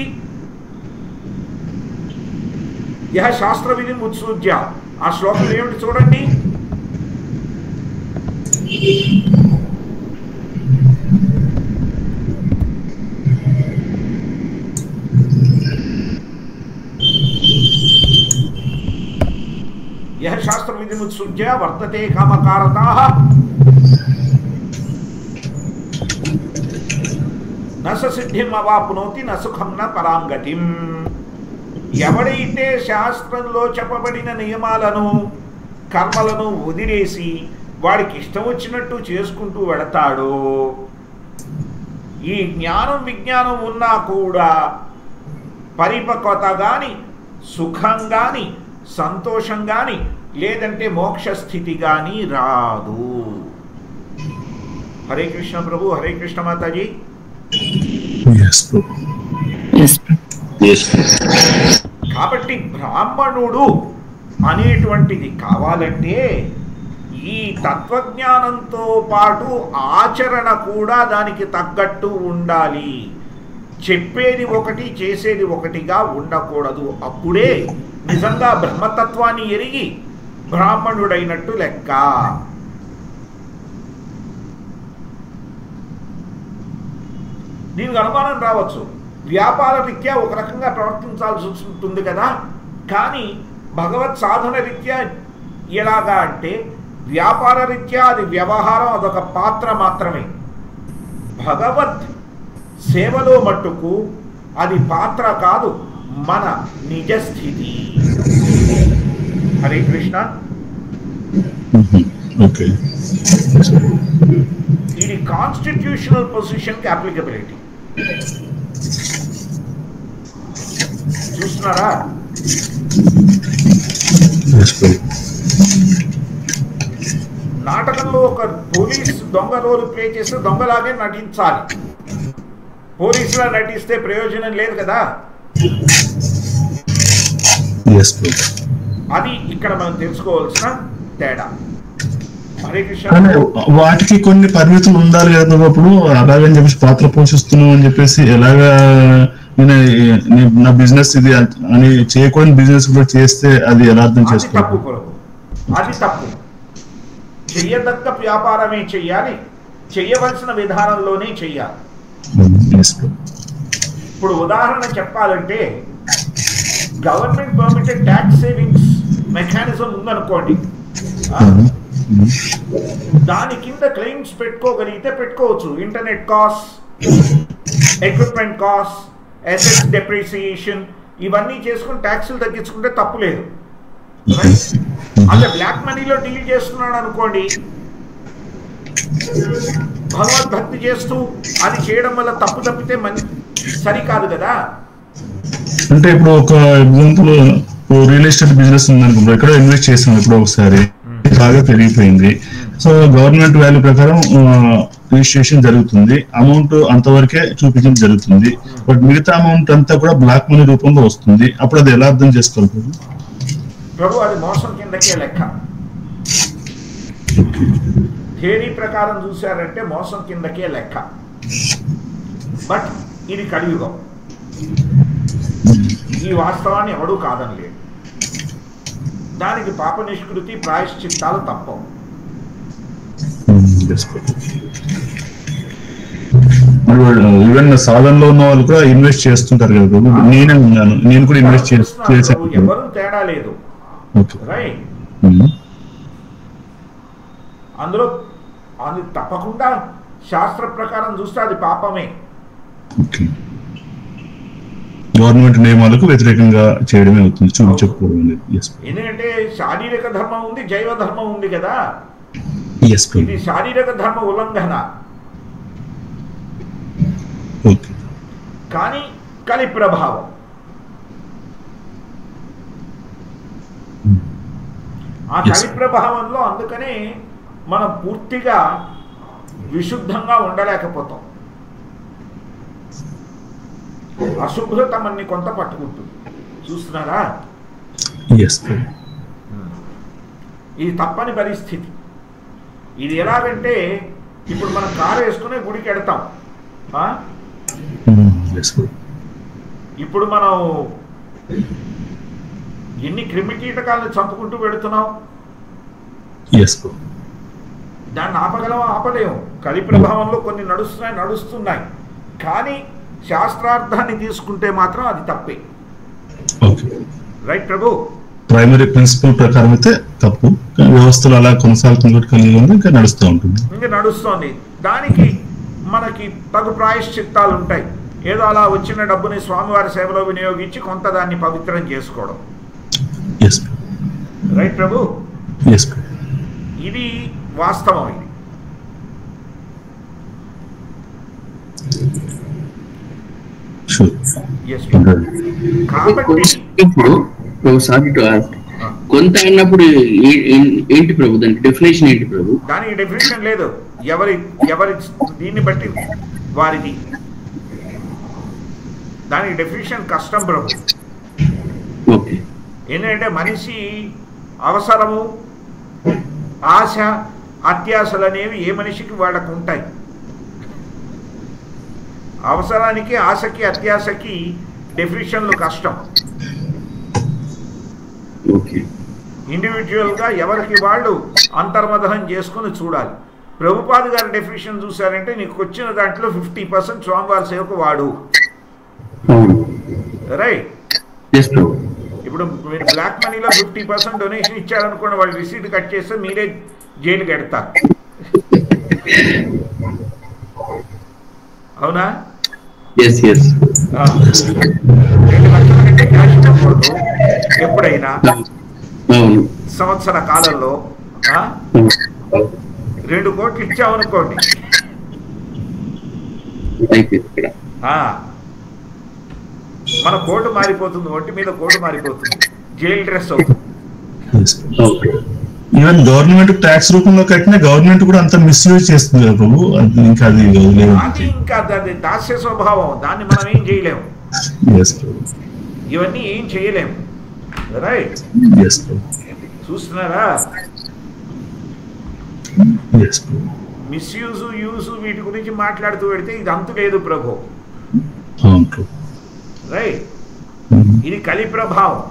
యహ శాస్త్ర విధి ఉత్సృజ్య. ఆ శ్లోకం ఏమిటి చూడండి. यह शास्त्र विधि मुत्सृज्य वर्तते कामकारताः न स सिद्धिं अवाप्नोति न सुखं न परां गतिं. ఎవడైతే శాస్త్రంలో చెప్పబడిన నియమాలను కర్మలను వదిలేసి వాడికి ఇష్టం వచ్చినట్టు చేసుకుంటూ వెళతాడో, ఈ జ్ఞానం విజ్ఞానం ఉన్నా కూడా పరిపక్వత గాని, సుఖం గాని, సంతోషం గాని, లేదంటే మోక్ష స్థితి గాని రాదు. హరే కృష్ణ ప్రభు, హరే కృష్ణ మాతాజీ. కాబట్టి బ్రాహ్మణుడు అనేటువంటిది కావాలంటే ఈ తత్వజ్ఞానంతో పాటు ఆచరణ కూడా దానికి తగ్గట్టు ఉండాలి. చెప్పేది ఒకటి చేసేది ఒకటిగా ఉండకూడదు. అప్పుడే నిజంగా బ్రహ్మతత్వాన్ని ఎరిగి బ్రాహ్మణుడైనట్టు లెక్క. దీనికి అనుమానం రావచ్చు. వ్యాపార రీత్యా ఒక రకంగా ప్రవర్తించాల్సి ఉంటుంది కదా, కానీ భగవత్ సాధన రీత్యా ఎలాగా అంటే వ్యాపార రీత్యా అది వ్యవహారం, అదొక పాత్ర మాత్రమే. భగవత్ సేవలో మట్టుకు అది పాత్ర కాదు, మన నిజస్థితి. హరే కృష్ణ. ఇది కాన్స్టిట్యూషనల్ పొజిషన్కి అప్లికబిలిటీ. చూస్తున్నారా? నాటకంలో ఒక పోలీస్ దొంగ రోల్ ప్లే చేస్తే దొంగలాగే నటించాలి. పోలీసులా నటిస్తే ప్రయోజనం లేదు కదా. అది ఇక్కడ మనం తెలుసుకోవాల్సిన తేడా. హరే కృష్ణ. వాటికి కొన్ని పరిమితులు ఉండాలి కదా. అప్పుడు అలాగని చెప్పేసి పాత్ర పోషిస్తున్నాం అని చెప్పేసి ఎలాగా నా బిజినెస్ ఇది అని చేయకూడని బిజినెస్ కూడా చేస్తే అది ఎలా అర్థం చేసుకోవాలి? అది తప్పు. చెయ్యదగ్గ వ్యాపారమే చెయ్యాలి, చెయ్యవలసిన విధానంలోనే చెయ్యాలి. ఇప్పుడు ఉదాహరణ చెప్పాలంటే government permitted tax savings mechanism ఉందనుకోండి. దాని కింద క్లెయిమ్స్ పెట్టుకోగలిగితే పెట్టుకోవచ్చు. Internet cost, equipment cost, assets depreciation, ఇవన్నీ చేసుకుని ట్యాక్సులు తగ్గించుకుంటే తప్పు లేదు. అదే బ్లాక్ మనీలో డీల్ చేస్తున్నాడు అనుకోండి, భగవద్భక్తి చేస్తూ అది చేయడం వల్ల తప్పు తప్పితే సరికాదు కదా. అంటే ఇప్పుడు ఒక ఎగ్జాంపుల్ రియల్ ఎస్టేట్ బిజినెస్ ఉందనుకో, ఎక్కడో ఇన్వెస్ట్ చేసాం ఎప్పుడో ఒకసారి, బాగా పెరిగిపోయింది. సో గవర్నమెంట్ వాల్యూ ప్రకారం రిజిస్ట్రేషన్ జరుగుతుంది, అమౌంట్ అంతవరకే చూపించడం జరుగుతుంది. బట్ మిగతా అమౌంట్ అంతా కూడా బ్లాక్ మనీ రూపంలో వస్తుంది. అప్పుడు అది ఎలా అర్థం చేసుకోవాలి ప్రభు? అది మోసం కిందకే లెక్క. థియరీ ప్రకారం చూశారంటే మోసం కిందకే లెక్క. బట్ ఇది కలియుగం, ఈ వాస్తవాన్ని ఎవడూ కాదనలేడు. దానికి పాప నిష్కృతి ప్రాయశ్చిత్తాలు తప్పవు. ఈవెన్ సాధనలో ఉన్న వాళ్ళు కూడా ఇన్వెస్ట్ చేస్తుంటారు కదా. నేనే ఉన్నాను, నేను కూడా ఇన్వెస్ట్ చేశాను, ఎవరు తేడా లేదు. రైట్, అందులో అది తప్పకుండా శాస్త్ర ప్రకారం చూస్తే అది పాపమే. గవర్నమెంట్ నియమాలకు వ్యతిరేకంగా చేయడమే అవుతుంది చెప్పుకోవడం. ఎందుకంటే శారీరక ధర్మం ఉంది, జైవ ధర్మం ఉంది కదా. ఇది శారీరక ధర్మ ఉల్లంఘన. కానీ కలి ప్రభావం, ఆ కలి ప్రభావంలో అందుకనే మనం పూర్తిగా విశుద్ధంగా ఉండలేకపోతాం. అశుభ్రత మనని కొంత పట్టుకుంటుంది. చూస్తున్నారా? ఇది తప్పని పరిస్థితి. ఇది ఎలాగంటే ఇప్పుడు మనం కారు వేసుకునే గుడికి వెడతాం. ఇప్పుడు మనం ఎన్ని క్రిమికీటకాలను చంపుకుంటూ పెడుతున్నాం. దాన్ని ఆపగలమా? ఆపలేము. కలి ప్రభావంలో కొన్ని నడుస్తున్నాయి. కానీ శాస్త్రార్థాన్ని తీసుకుంటే మాత్రం అది తప్పే. రైట్ ప్రభు? ప్రైమరీ ప్రిన్సిపల్ ప్రకారం అయితే తప్పు, వ్యవస్థలు అలా కొనసాగుతుంది, ఇంకా నడుస్తూ ఉంటుంది. ఇంకా నడుస్తోంది. దానికి మనకి తగు ప్రాయశ్చిత్తాలు ఉంటాయి. ఏదో అలా వచ్చిన డబ్బుని స్వామివారి సేవలో వినియోగించి కొంత దాన్ని పవిత్రం చేసుకోవడం. రైట్ ప్రభు? ఇది వాస్తవం. ఇది కాబట్టి కొంత అన్నప్పుడు ఏంటి ప్రభు? దానికి డెఫినేషన్ ఏంటి ప్రభు? దానికి డెఫినేషన్ లేదు. ఎవరి దీన్ని బట్టి వారిది. దానికి డెఫినేషన్ కష్టం ప్రభు. ఎందుకంటే మనిషి అవసరము, ఆశ, అత్యాశలు అనేవి ఏ మనిషికి వాళ్ళకు ఉంటాయి. అవసరానికి, ఆశకి, అత్యాశకి డెఫినేషన్లు కష్టం. ఇండివిజువల్గా ఎవరికి వాళ్ళు అంతర్మదనం చేసుకుని చూడాలి. ప్రభుపాద గారి డెఫినేషన్ చూసారంటే నీకు వచ్చిన దాంట్లో 50% స్వామివారి సేవకు వాడు. రైట్? ఇప్పుడు మీరు బ్లాక్ మనీలో 50% డొనేషన్ ఇచ్చారనుకోండి, వాళ్ళు రిసీట్ కట్ చేస్తే మీరే జైలుకి ఎడతారు. అవునా? 2 లక్షల కంటే క్యాష్ ఇవ్వకూడదు ఎప్పుడైనా సంవత్సర కాలంలో. 2 కోట్లు ఇచ్చామనుకోండి, మన కోటు మారిపోతుంది, ఒంటి మీద కోటు మారిపోతుంది, జైలు డ్రెస్ అవుతుంది. ఈవెన్ గవర్నమెంట్ ట్యాక్స్ రూపంలో కట్టిన గవర్నమెంట్ కూడా అంత మిస్యూజ్ చేస్తుంది కదా ప్రభు. ఇంకా అది దాస్య స్వభావం. దాన్ని మనం ఏం చేయలేము. ఇవన్నీ ఏం చేయలేము. రైట్? చూస్తున్నారా? మిస్యూజ్, యూజ్ వీటి గురించి మాట్లాడుతూ పెడితే ఇది అంతు లేదు ప్రభు. రైట్? ఇది కలి ప్రభావం.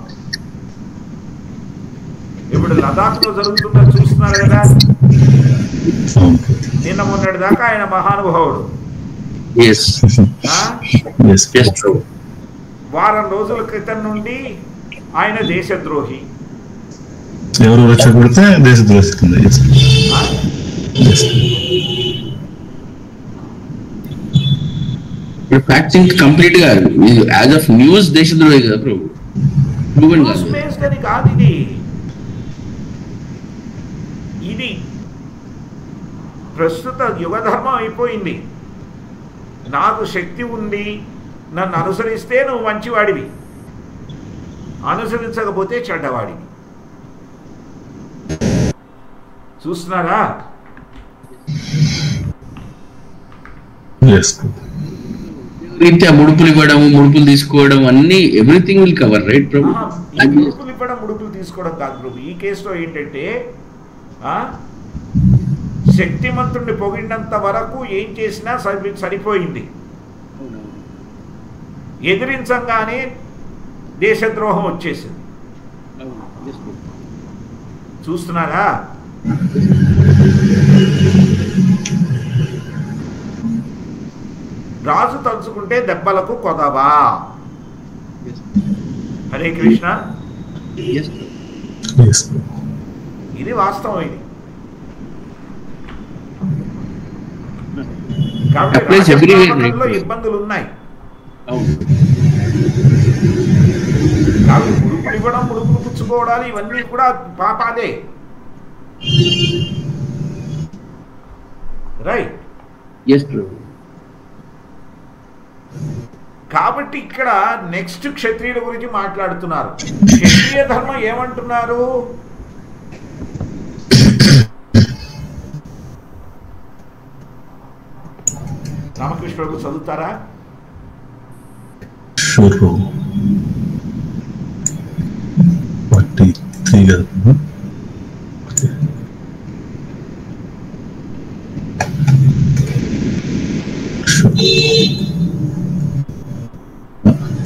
ఇప్పుడు లదాఖ్ లో జరుగుతుందో చూస్తున్నారు కదా. నిన్న మొన్నటి దాకా ఆయన మహానుభావుడు. వారం రోజుల క్రితం నుండి ఆయన దేశద్రోహి. ఎవరు రెచ్చగొడితే దేశద్రోహి కంప్లీట్ గా యాజ్ ఆఫ్ న్యూస్ దేశద్రోహి కదా ప్రభు. కాదు ఇది. ఇది ప్రస్తుత యుగధర్మం అయిపోయింది. నాకు శక్తి ఉంది, నన్ను అనుసరిస్తే నువ్వు మంచివాడివి, అనుసరించకపోతే చెడ్డవాడివి. చూస్తున్నారా? రీత్యా ముడుపులు ఇవ్వడం, ముడుపులు తీసుకోవడం అన్ని ఎవ్రీథింగ్ విల్ కవర్, రైట్ ప్రభు? ముడుపులు ఇవ్వడం, ముడుపులు తీసుకోవడం కాదు ప్రభు. ఈ కేసులో ఏంటంటే శక్తిమంతుడిని పొగిడినంత వరకు ఏం చేసినా సరిపోయింది. ఎదిరించంగానే దేశద్రోహం వచ్చేసింది. చూస్తున్నారా? రాజు తలుచుకుంటే దెబ్బలకు కొదవా. హరే కృష్ణ. ఇది వాస్తవం. ఇది కాబట్టి ఇబ్బందులు ఉన్నాయి. కాబట్టి ముడుపులు ఇవ్వడం, ముడుపులు పుచ్చుకోవడాలు ఇవన్నీ కూడా పాపాలే. రైట్. కాబట్టి ఇక్కడ నెక్స్ట్ క్షత్రియుల గురించి మాట్లాడుతున్నారు. క్షత్రియ ధర్మం ఏమంటున్నారు? రామకృష్ణ ప్రభు చదువుతారా?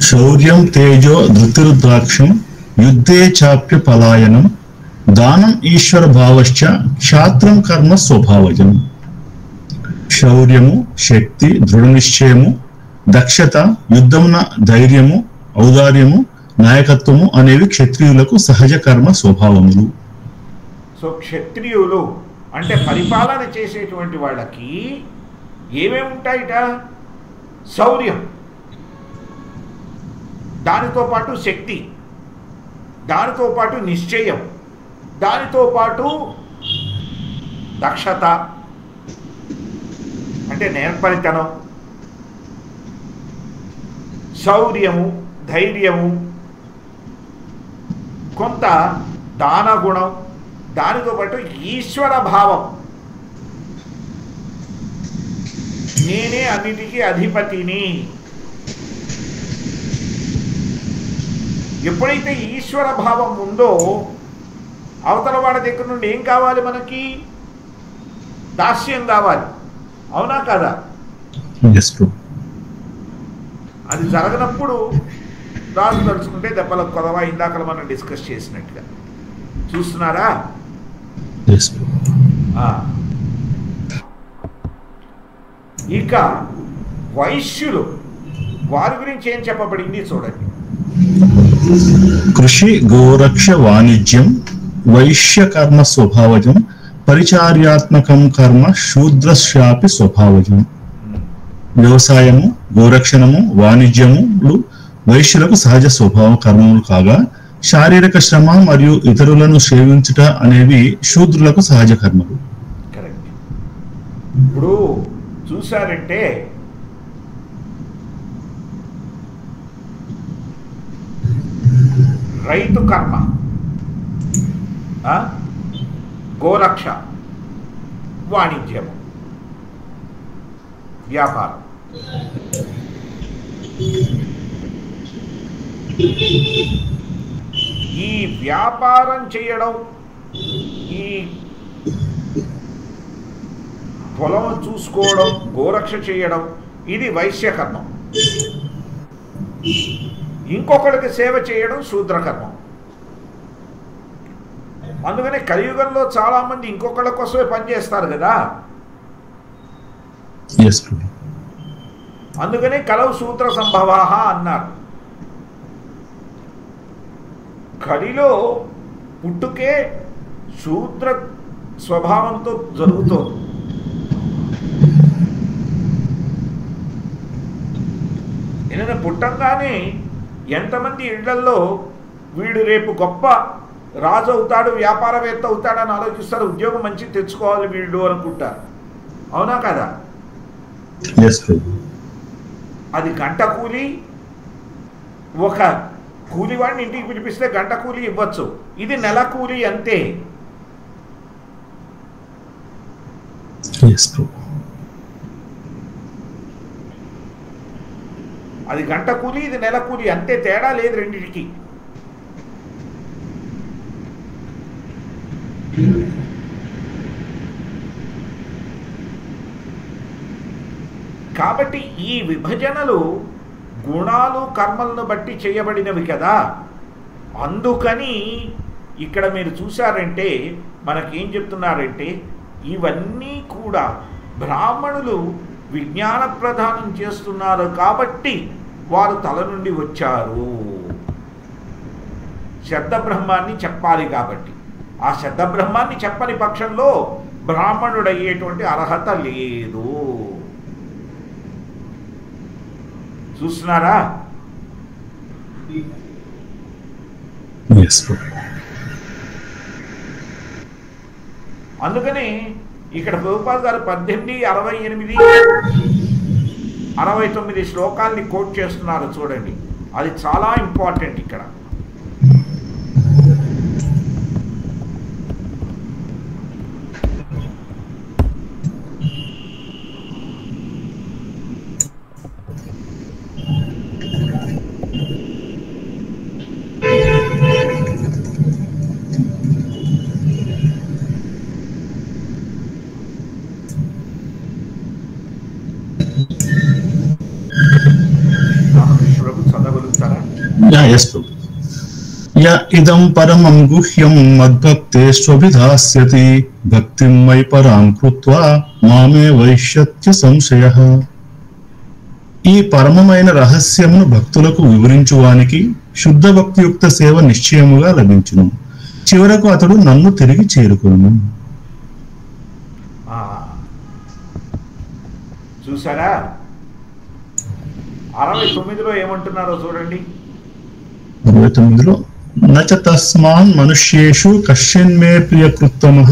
శౌర్యం తేజో ధృతిరుద్రాక్షం యుద్ధే చాప్య పలాయనం దానం ఈశ్వర భావశ్చ క్షాత్రం కర్మ స్వభావజం. శౌర్యము, శక్తి, దృఢ నిశ్చయము, దక్షత, యుద్ధమున ధైర్యము, ఔదార్యము, నాయకత్వము అనేవి క్షత్రియులకు సహజ కర్మ స్వభావములు. సో క్షత్రియులు అంటే పరిపాలన చేసేటువంటి వాళ్ళకి ఏమేమి ఉంటాయిట? శౌర్యం, దానితో పాటు శక్తి, దానితో పాటు నిశ్చయం, దానితో పాటు దక్షత అంటే నేర్పరితనం, శౌర్యము, ధైర్యము, కొంత దానగుణం, దానితో పాటు ఈశ్వర భావం, నేనే అన్నిటికీ అధిపతిని. ఎప్పుడైతే ఈశ్వర భావం ఉందో అవతల వాడి దగ్గర నుండి ఏం కావాలి? మనకి దాస్యం కావాలి. అవునా కదా? అది జరగనప్పుడు రాజు తలుచుకుంటే దెబ్బలకు కొదవా. ఇందాక మనం డిస్కస్ చేసినట్టుగా. చూస్తున్నారా? ఇక వైశ్యులు, వారి గురించి ఏం చెప్పబడింది చూడండి. కృషి, గోరక్ష, వాణిజ్యం, వైశ్య కర్మ స్వభావజం, పరిచార్యాత్మకం కర్మ శూద్రశ్యాపి స్వభావజం. వ్యవసాయము, గోరక్షణము, వాణిజ్యములు వైశ్యులకు సహజ స్వభావ కర్మములు కాగా, శారీరక శ్రమ మరియు ఇతరులను సేవించుట అనేవి శూద్రులకు సహజ కర్మలు. కరెక్ట్. ఇప్పుడు చూసారంటే రైతు కర్మ, గోరక్ష, వాణిజ్యము, వ్యాపారం. ఈ వ్యాపారం చేయడం, ఈ పొలం చూసుకోవడం, గోరక్ష చేయడం, ఇది వైశ్యకర్మం. ఇంకొకరికి సేవ చేయడం శూద్రకర్మం. అందుకనే కలియుగంలో చాలా మంది ఇంకొకళ్ళ కోసమే పనిచేస్తారు కదా. అందుకనే కలవు శూద్ర సంభవాహ అన్నారు. కలిలో పుట్టుకే శూద్ర స్వభావంతో జరుగుతోంది. ఏదైనా పుట్టంగానే ఎంతమంది ఇళ్లల్లో వీడు రేపు గొప్ప రాజు అవుతాడు, వ్యాపారవేత్త అవుతాడని ఆలోచిస్తారు. ఉద్యోగం మంచి తెచ్చుకోవాలి వీళ్ళు అనుకుంటారు. అవునా కదా? ఎస్ ప్రభు. అది గంట కూలి. ఒక కూలివాడిని ఇంటికి పిలిపిస్తే గంట కూలి ఇవ్వచ్చు, ఇది నెల కూలి అంతే. ఎస్ ప్రభు. అది గంట కూలి, ఇది నెల కూలి అంతే, తేడా లేదు రెండింటికి. కాబట్టి ఈ విభజనలు గుణాలు కర్మలను బట్టి చేయబడినవి కదా. అందుకని ఇక్కడ మీరు చూశారంటే మనకేం చెప్తున్నారంటే ఇవన్నీ కూడా బ్రాహ్మణులు విజ్ఞాన ప్రదానం చేస్తున్నారు కాబట్టి వారు తల నుండి వచ్చారు. శబ్దబ్రహ్మాన్ని చెప్పాలి కాబట్టి. ఆ శబ్దబ్రహ్మాన్ని చెప్పని పక్షంలో బ్రాహ్మణుడయ్యేటువంటి అర్హత లేదు. చూస్తున్నారా? అందుకని ఇక్కడ ప్రభుపాద గారు 1868, 69 శ్లోకాల్ని కోట్ చేస్తున్నారు చూడండి. అది చాలా ఇంపార్టెంట్ ఇక్కడ. ఇదం పరమం గుహ్యం మద్భక్తేష్వభిధాస్యతి భక్తిం మయి పరాం కృత్వా మామే వైష్యత్య సంశయః. ఈ పరమమైన రహస్యమును భక్తులకు వివరించువానికి శుద్ధ భక్తియుక్త సేవ నిశ్చయముగా లభించును. చివరకు అతడు నన్ను తిరిగి చేరుకును. చూసారా? 69లో ఏమంటున్నారో చూడండి. 69లో నచ తస్మాన్ మనుష్యేషు కశ్చిన్మే ప్రియకృత్తమః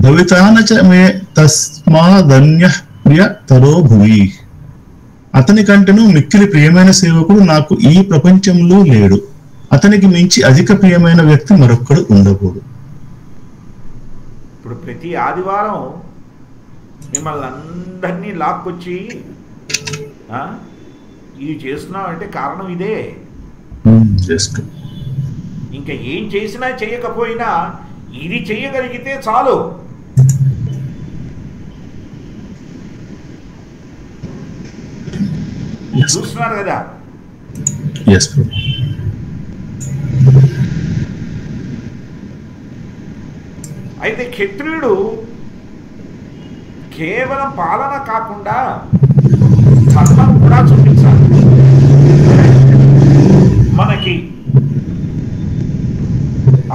భవితా నచ మే తస్మాదన్యః ప్రియతరో భువి. అతని కంటేను మిక్కిలి ప్రియమైన సేవకుడు నాకు ఈ ప్రపంచంలో లేడు. అతనికి మించి అధిక ప్రియమైన వ్యక్తి మరొక్కడు ఉండకూడదు. ఇప్పుడు ప్రతి ఆదివారం మిమ్మల్ని అందరినీ లాక్కొచ్చి ఇది చేస్తున్నామంటే కారణం ఇదే. ఇంకా ఏం చేసినా చేయకపోయినా ఇది చేయగలిగితే చాలు. చూస్తున్నారు కదా? అయితే క్షత్రియుడు కేవలం పాలన కాకుండా ధర్మం కూడా చూపించాలి. మనకి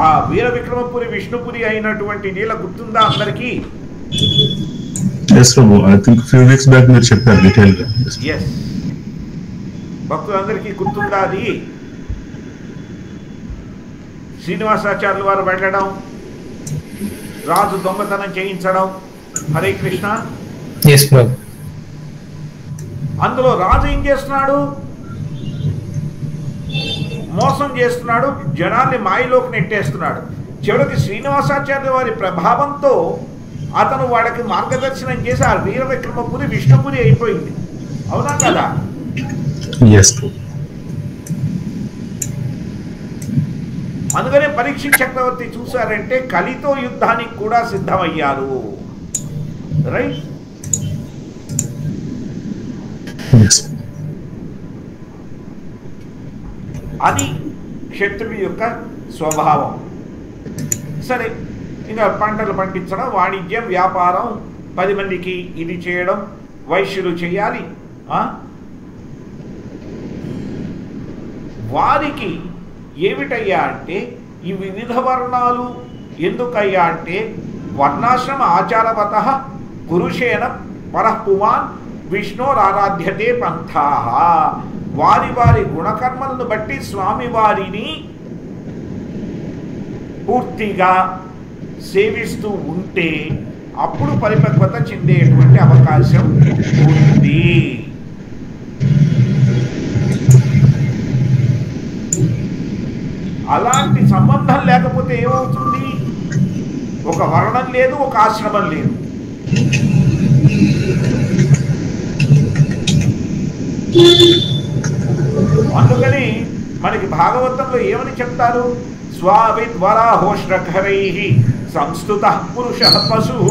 ఆ వీర విక్రమపురి విష్ణుపురి అయినటువంటి నీళ్ళ గుర్తుందా అందరికీ? భక్తులందరికీ గుర్తుందా అది? శ్రీనివాసాచార్యుల వారు వెళ్ళడం, రాజు దొంగతనం చేయించడం. హరే కృష్ణ. అందులో రాజు ఏం చేస్తున్నాడు? మోసం చేస్తున్నాడు, జనాన్ని మాయలోకి నెట్టేస్తున్నాడు. చివరికి శ్రీనివాసాచార్య వారి ప్రభావంతో అతను వాడికి మార్గదర్శనం చేసి ఆ వీర విక్రమపురి విష్ణుపురి అయిపోయింది. అవునా కదా? అందుకనే పరీక్షిత్ చక్రవర్తి చూశారంటే కలితో యుద్ధానికి కూడా సిద్ధమయ్యారు. రైట్? అది క్షత్రుడి యొక్క స్వభావం. సరే, ఇంకా పంటలు పండించడం, వాణిజ్యం, వ్యాపారం, 10 మందికి ఇది చేయడం, వైశ్యులు చేయాలి. వారికి ఏమిటయ్యా అంటే ఈ వివిధ వర్ణాలు ఎందుకయ్యా అంటే వర్ణాశ్రమ ఆచారవత పురుషేణ పరఃపుమాన్ విష్ణోరారాధ్యతే పంథాః. వారి వారి గుణకర్మలను బట్టి స్వామివారిని పూర్తిగా సేవిస్తూ ఉంటే అప్పుడు పరిపక్వత చెందేటువంటి అవకాశం ఉంది. అలాంటి సంబంధం లేకపోతే ఏమవుతుంది? ఒక వర్ణం లేదు, ఒక ఆశ్రమం లేదు. అందుకని మనకి భాగవతంలో ఏమని చెప్తారు? స్వావిద్వరాహోష్రఖరైః సంస్థుతః పురుషః పశుః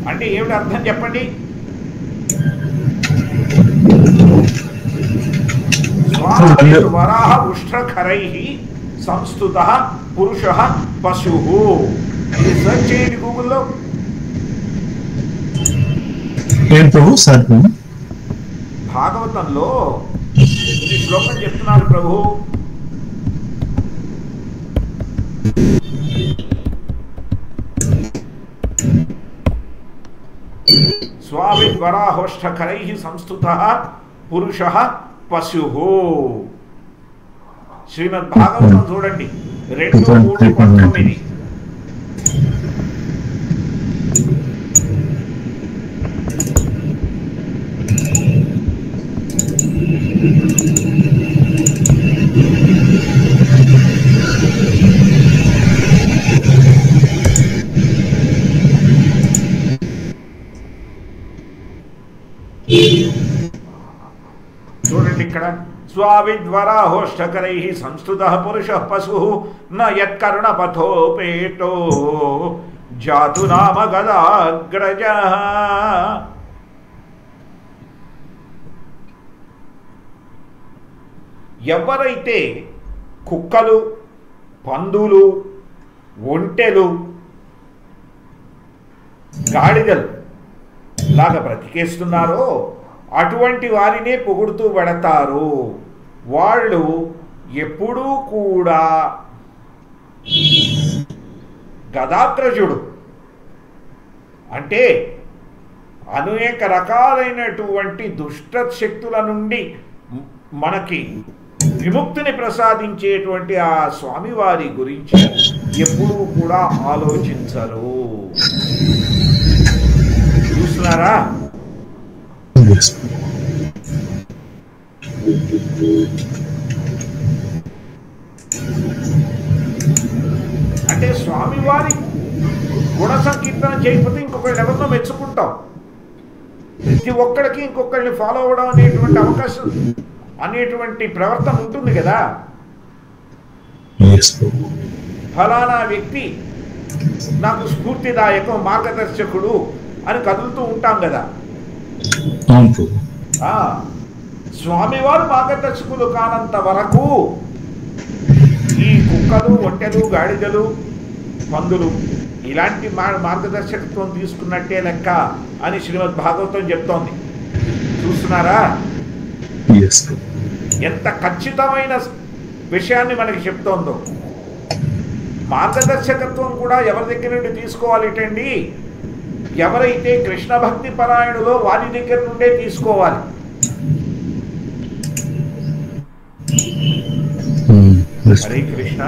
అంటే ఏమిటి అర్థం చెప్పండి? స్వావిద్వరాహ ఉష్ట్రఖరైః సంస్థుతః పురుషః పశుః. ఇది సెర్చ్ చేయండి గూగుల్లో. భాగవతంలో ఈ శ్లోకం చెప్తున్నారు ప్రభు. స్వావిద్వరాహోష్ఠకరైః సంస్థుతః పురుషః పశుః. శ్రీమద్ భాగవతం చూడండి 2:3-19. చూడండి ఇక్కడ స్వావిద్వరాహోష్ఠకరైః సంస్థుతః పురుషః పశుః న యత్కర్ణపథోపేటో జాతు నామ గదాగ్రజః. ఎవరైతే కుక్కలు, పందులు, ఒంటెలు, గాడిదలు లాగా బ్రతికేస్తున్నారో అటువంటి వారినే పొగుడుతూ పెడతారు. వాళ్ళు ఎప్పుడూ కూడా గదాగ్రజుడు అంటే అనేక రకాలైనటువంటి దుష్ట శక్తుల నుండి మనకి విముక్తిని ప్రసాదించేటువంటి ఆ స్వామివారి గురించి ఎప్పుడూ కూడా ఆలోచించరు. చూస్తున్నారా? అంటే స్వామివారి గుణ సంకీర్తన చేయకపోతే ఇంకొకళ్ళు ఎవరినో మెచ్చుకుంటాం. ప్రతి ఒక్కడికి ఇంకొకళ్ళని ఫాలో అవ్వడం అనేటువంటి అవకాశం అనేటువంటి ప్రవర్తన ఉంటుంది కదా. ఫలానా వ్యక్తి నాకు స్ఫూర్తిదాయకం, మార్గదర్శకుడు అని కదులుతూ ఉంటాం కదా. స్వామివారు మార్గదర్శకులు కానంత వరకు ఈ కుక్కలు, ఒంటెలు, గాడిదలు, పందులు ఇలాంటి మార్గదర్శకత్వం తీసుకున్నట్టే లెక్క అని శ్రీమద్ భాగవతం చెప్తోంది. చూస్తున్నారా ఎంత ఖచ్చితమైన విషయాన్ని మనకి చెప్తోందో. మార్గదర్శకత్వం కూడా ఎవరి దగ్గర నుండి తీసుకోవాలిటండి? ఎవరైతే కృష్ణ భక్తి పరాయణులో వారి దగ్గర నుండే తీసుకోవాలి. హరే కృష్ణ.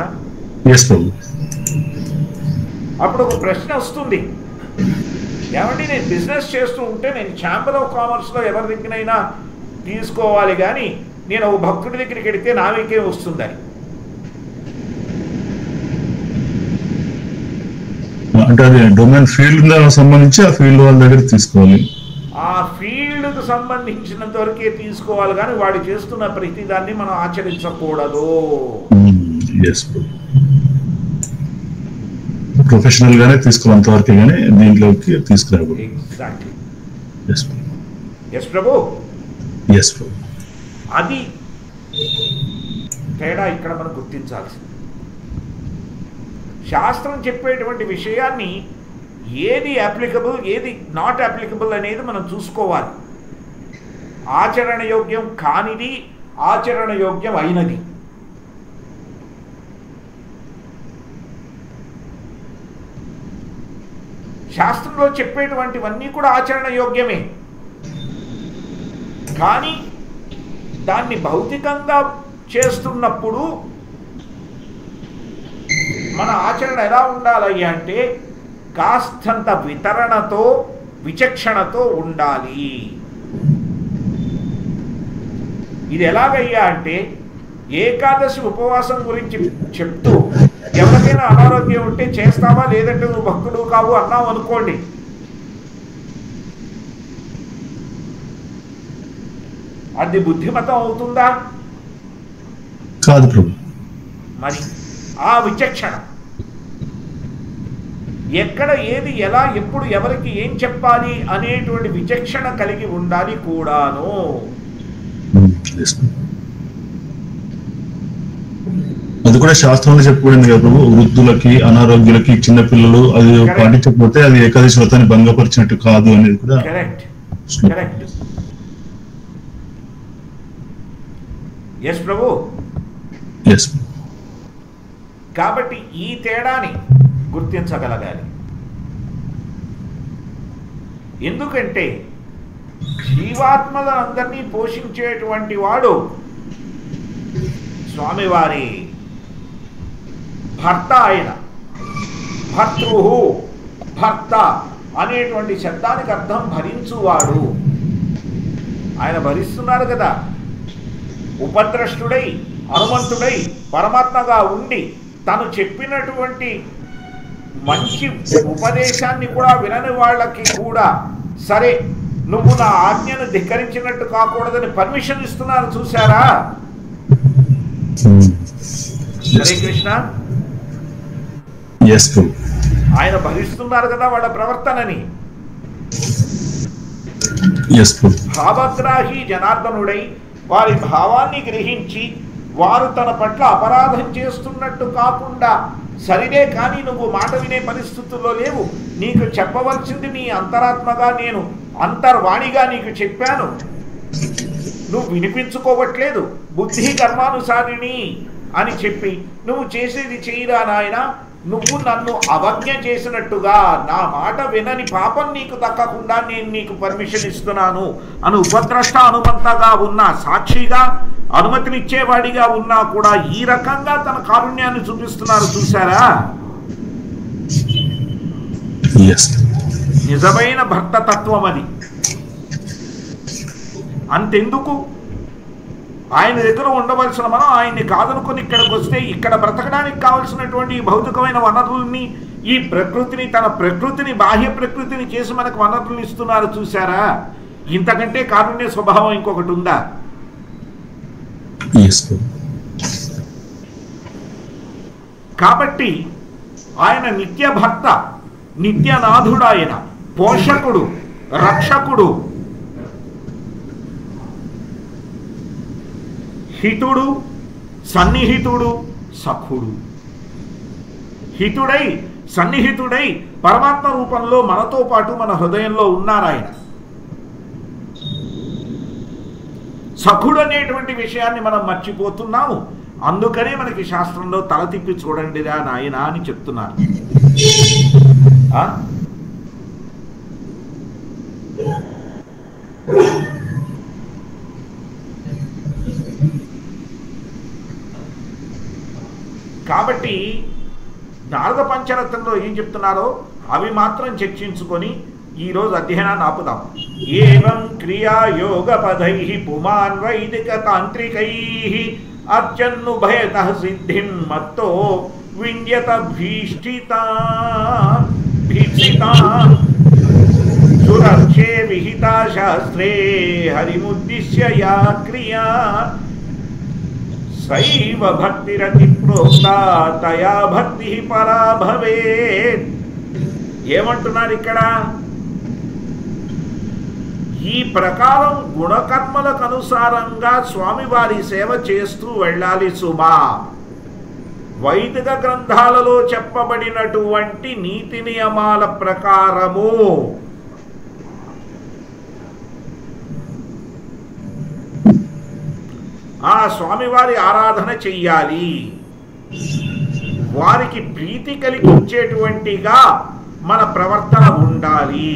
అప్పుడు ఒక ప్రశ్న వస్తుంది, ఏమండి నేను బిజినెస్ చేస్తూ ఉంటే నేను ఛాంబర్ ఆఫ్ కామర్స్లో ఎవరి దగ్గరైనా తీసుకోవాలి కానీ నేను ఒక భక్తుడి దగ్గరికి వెడితే నాకే వస్తుందని. అంటే అది డొమైన్ ఫీల్డ్ సంబంధించి ఆ ఫీల్డ్ వాళ్ళ దగ్గర తీసుకోవాలి. ఆ ఫీల్డ్కు సంబంధించినంత వరకే తీసుకోవాలి కానీ వాడు చేస్తున్న ప్రతిదాన్ని మనం ఆచరించకూడదు. ప్రొఫెషనల్ గానే తీసుకోవాలంత వరకే కానీ దీంట్లోకి తీసుకురాకూడదు. ఎగ్జాక్ట్లీ. ఎస్ ప్రభు. ఎస్ ప్రభు. అది తేడా ఇక్కడ మనం గుర్తించాల్సింది. శాస్త్రం చెప్పేటువంటి విషయాన్ని ఏది అప్లికబుల్, ఏది నాట్ అప్లికబుల్ అనేది మనం చూసుకోవాలి. ఆచరణ యోగ్యం కానిది, ఆచరణ యోగ్యం అయినది. శాస్త్రంలో చెప్పేటువంటివన్నీ కూడా ఆచరణ యోగ్యమే, కానీ దాన్ని భౌతికంగా చేస్తున్నప్పుడు మన ఆచరణ ఎలా ఉండాలి అంటే కాస్తంత వితరణతో విచక్షణతో ఉండాలి. ఇది ఎలాగయ్యా అంటే ఏకాదశి ఉపవాసం గురించి చెప్తూ ఎవరికైనా అనారోగ్యం ఉంటే చేస్తావా లేదంటే నువ్వు భక్తుడు కావు అన్నావు అనుకోండి, అది బుద్ధిమతం అవుతుందా? కాదు ప్రభు. మరి ఆ విచక్షణ ఎక్కడ ఏది ఎలా ఎప్పుడు ఎవరికి ఏం చెప్పాలి అనేటువంటి విచక్షణ కలిగి ఉండాలి కూడాను. అది కూడా శాస్త్రంలో చెప్పుకోండి కదా ప్రభు, వృద్ధులకి అనారోగ్యులకి చిన్నపిల్లలు అది పాటించకపోతే అది ఏకాదశి వ్రతాన్ని భంగపరిచినట్టు కాదు అనేది కూడా. Correct correct. ఎస్ ప్రభు. ఎస్. కాబట్టి ఈ తేడాని గుర్తించగలగాలి. ఎందుకంటే జీవాత్మలందరినీ పోషించేటువంటి వాడు స్వామివారి భర్త. ఆయన భర్తృ భర్త అనేటువంటి శబ్దానికి అర్థం భరించువాడు. ఆయన భరిస్తున్నారు కదా. ఉపద్రష్టుడై హనుమంతుడై పరమాత్మగా ఉండి తను చెప్పినటువంటి మంచి ఉపదేశాన్ని కూడా వినని వాళ్ళకి కూడా సరే నువ్వు నా ఆజ్ఞను ధిక్కరించినట్టు కాకూడదని పర్మిషన్ ఇస్తున్నారు. చూసారా? హరే కృష్ణ. ఆయన భరిస్తున్నారు కదా వాళ్ళ ప్రవర్తనని. భావగ్రాహి జనార్దనుడై వారి భావాన్ని గ్రహించి వారు తన పట్ల అపరాధం చేస్తున్నట్టు కాకుండా సరినే కానీ నువ్వు మాట వినే పరిస్థితుల్లో లేవు, నీకు చెప్పవలసింది నీ అంతరాత్మగా నేను అంతర్వాణిగా నీకు చెప్పాను, నువ్వు వినిపించుకోవట్లేదు, బుద్ధి కర్మానుసారిణి అని చెప్పి నువ్వు చేసేది చెయ్యిరా నాయన, నువ్వు నన్ను అవజ్ఞ చేసినట్టుగా నా మాట వినని పాపం నీకు దక్కకుండా నేను నీకు పర్మిషన్ ఇస్తున్నాను అని ఉపద్రష్ట హనుమంతగా ఉన్నా, సాక్షిగా అనుమతినిచ్చేవాడిగా ఉన్నా కూడా ఈ రకంగా తన కారుణ్యాన్ని చూపిస్తున్నారు. చూసారా? నిజమైన భర్త తత్వం అది. అంతెందుకు ఆయన దగ్గర ఉండవలసిన మనం ఆయన్ని కాదనుకొని ఇక్కడికి వస్తే ఇక్కడ బ్రతకడానికి కావలసినటువంటి భౌతికమైన వనరుల్ని ఈ ప్రకృతిని తన ప్రకృతిని బాహ్య ప్రకృతిని చేసి మనకు వనరులను ఇస్తున్నారు. చూసారా? ఇంతకంటే కారుణ్య స్వభావం ఇంకొకటి ఉందా? కాబట్టి ఆయన నిత్య భర్త, నిత్యనాథుడు, ఆయన పోషకుడు, రక్షకుడు, హితుడు, సన్నిహితుడు, సఖుడు. హితుడై సన్నిహితుడై పరమాత్మ రూపంలో మనతో పాటు మన హృదయంలో ఉన్నారు ఆయన. సఖుడు అనేటువంటి విషయాన్ని మనం మర్చిపోతున్నాము. అందుకనే మనకి శాస్త్రంలో తల తిప్పి చూడండిరా నాయన అని చెప్తున్నారు. కాబట్టి నారద పంచరత్నంలో ఏం చెప్తున్నారో అవి మాత్రం చర్చించుకొని ఈరోజు అధ్యయనాన్ని ఆపుదాం. ఏవం క్రియా యోగ పదై పుమాన్ వైదిక తాంత్రికై అర్చన్నుభయత సిద్ధిం మత్తో వింధ్యత భీష్టితా సురక్షే విహితా శాస్త్రే హరిముద్దిశ్య యా క్రియా సైవ భక్తిరతి ప్రోక్తా తయా భక్తి పరా భవేత్. ఏమంటున్నారు ఇక్కడ? ఈ ప్రకారం గుణకర్మలకు అనుసారంగా స్వామివారి సేవ చేస్తూ వెళ్ళాలి సుమా. వైదిక గ్రంథాలలో చెప్పబడినటువంటి నీతి నియమాల ప్రకారము ఆ స్వామివారి ఆరాధన చెయ్యాలి. వారికి ప్రీతి కలిగించేటువంటిగా మన ప్రవర్తన ఉండాలి.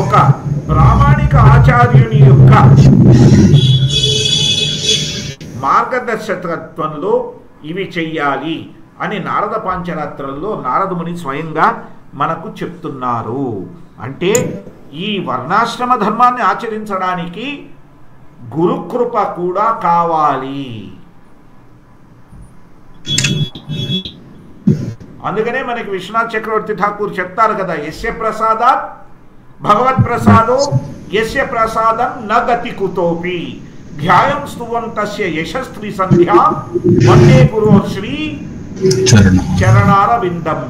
ఒక ప్రామాణిక ఆచార్యుని యొక్క మార్గదర్శకత్వంలో ఇవి చెయ్యాలి అని నారద పాంచరాత్రంలో నారదముని స్వయంగా మనకు చెప్తున్నారు. అంటే ఈ వర్ణాశ్రమ ధర్మాన్ని ఆచరించడానికి గురుకృప కూడా కావాలి. అందుకనే మనకి విశ్వనాథ్ చక్రవర్తి ఠాకూర్ చెప్తారు కదా, యస్య ప్రసాదాత్ భగవత్ ప్రసాదో యస్య ప్రసాదం న గతి కుతోపి ధ్యాయం స్తువంతస్య యశస్త్రీ సంధ్యా వందే గురో శ్రీ చరణారవిందం.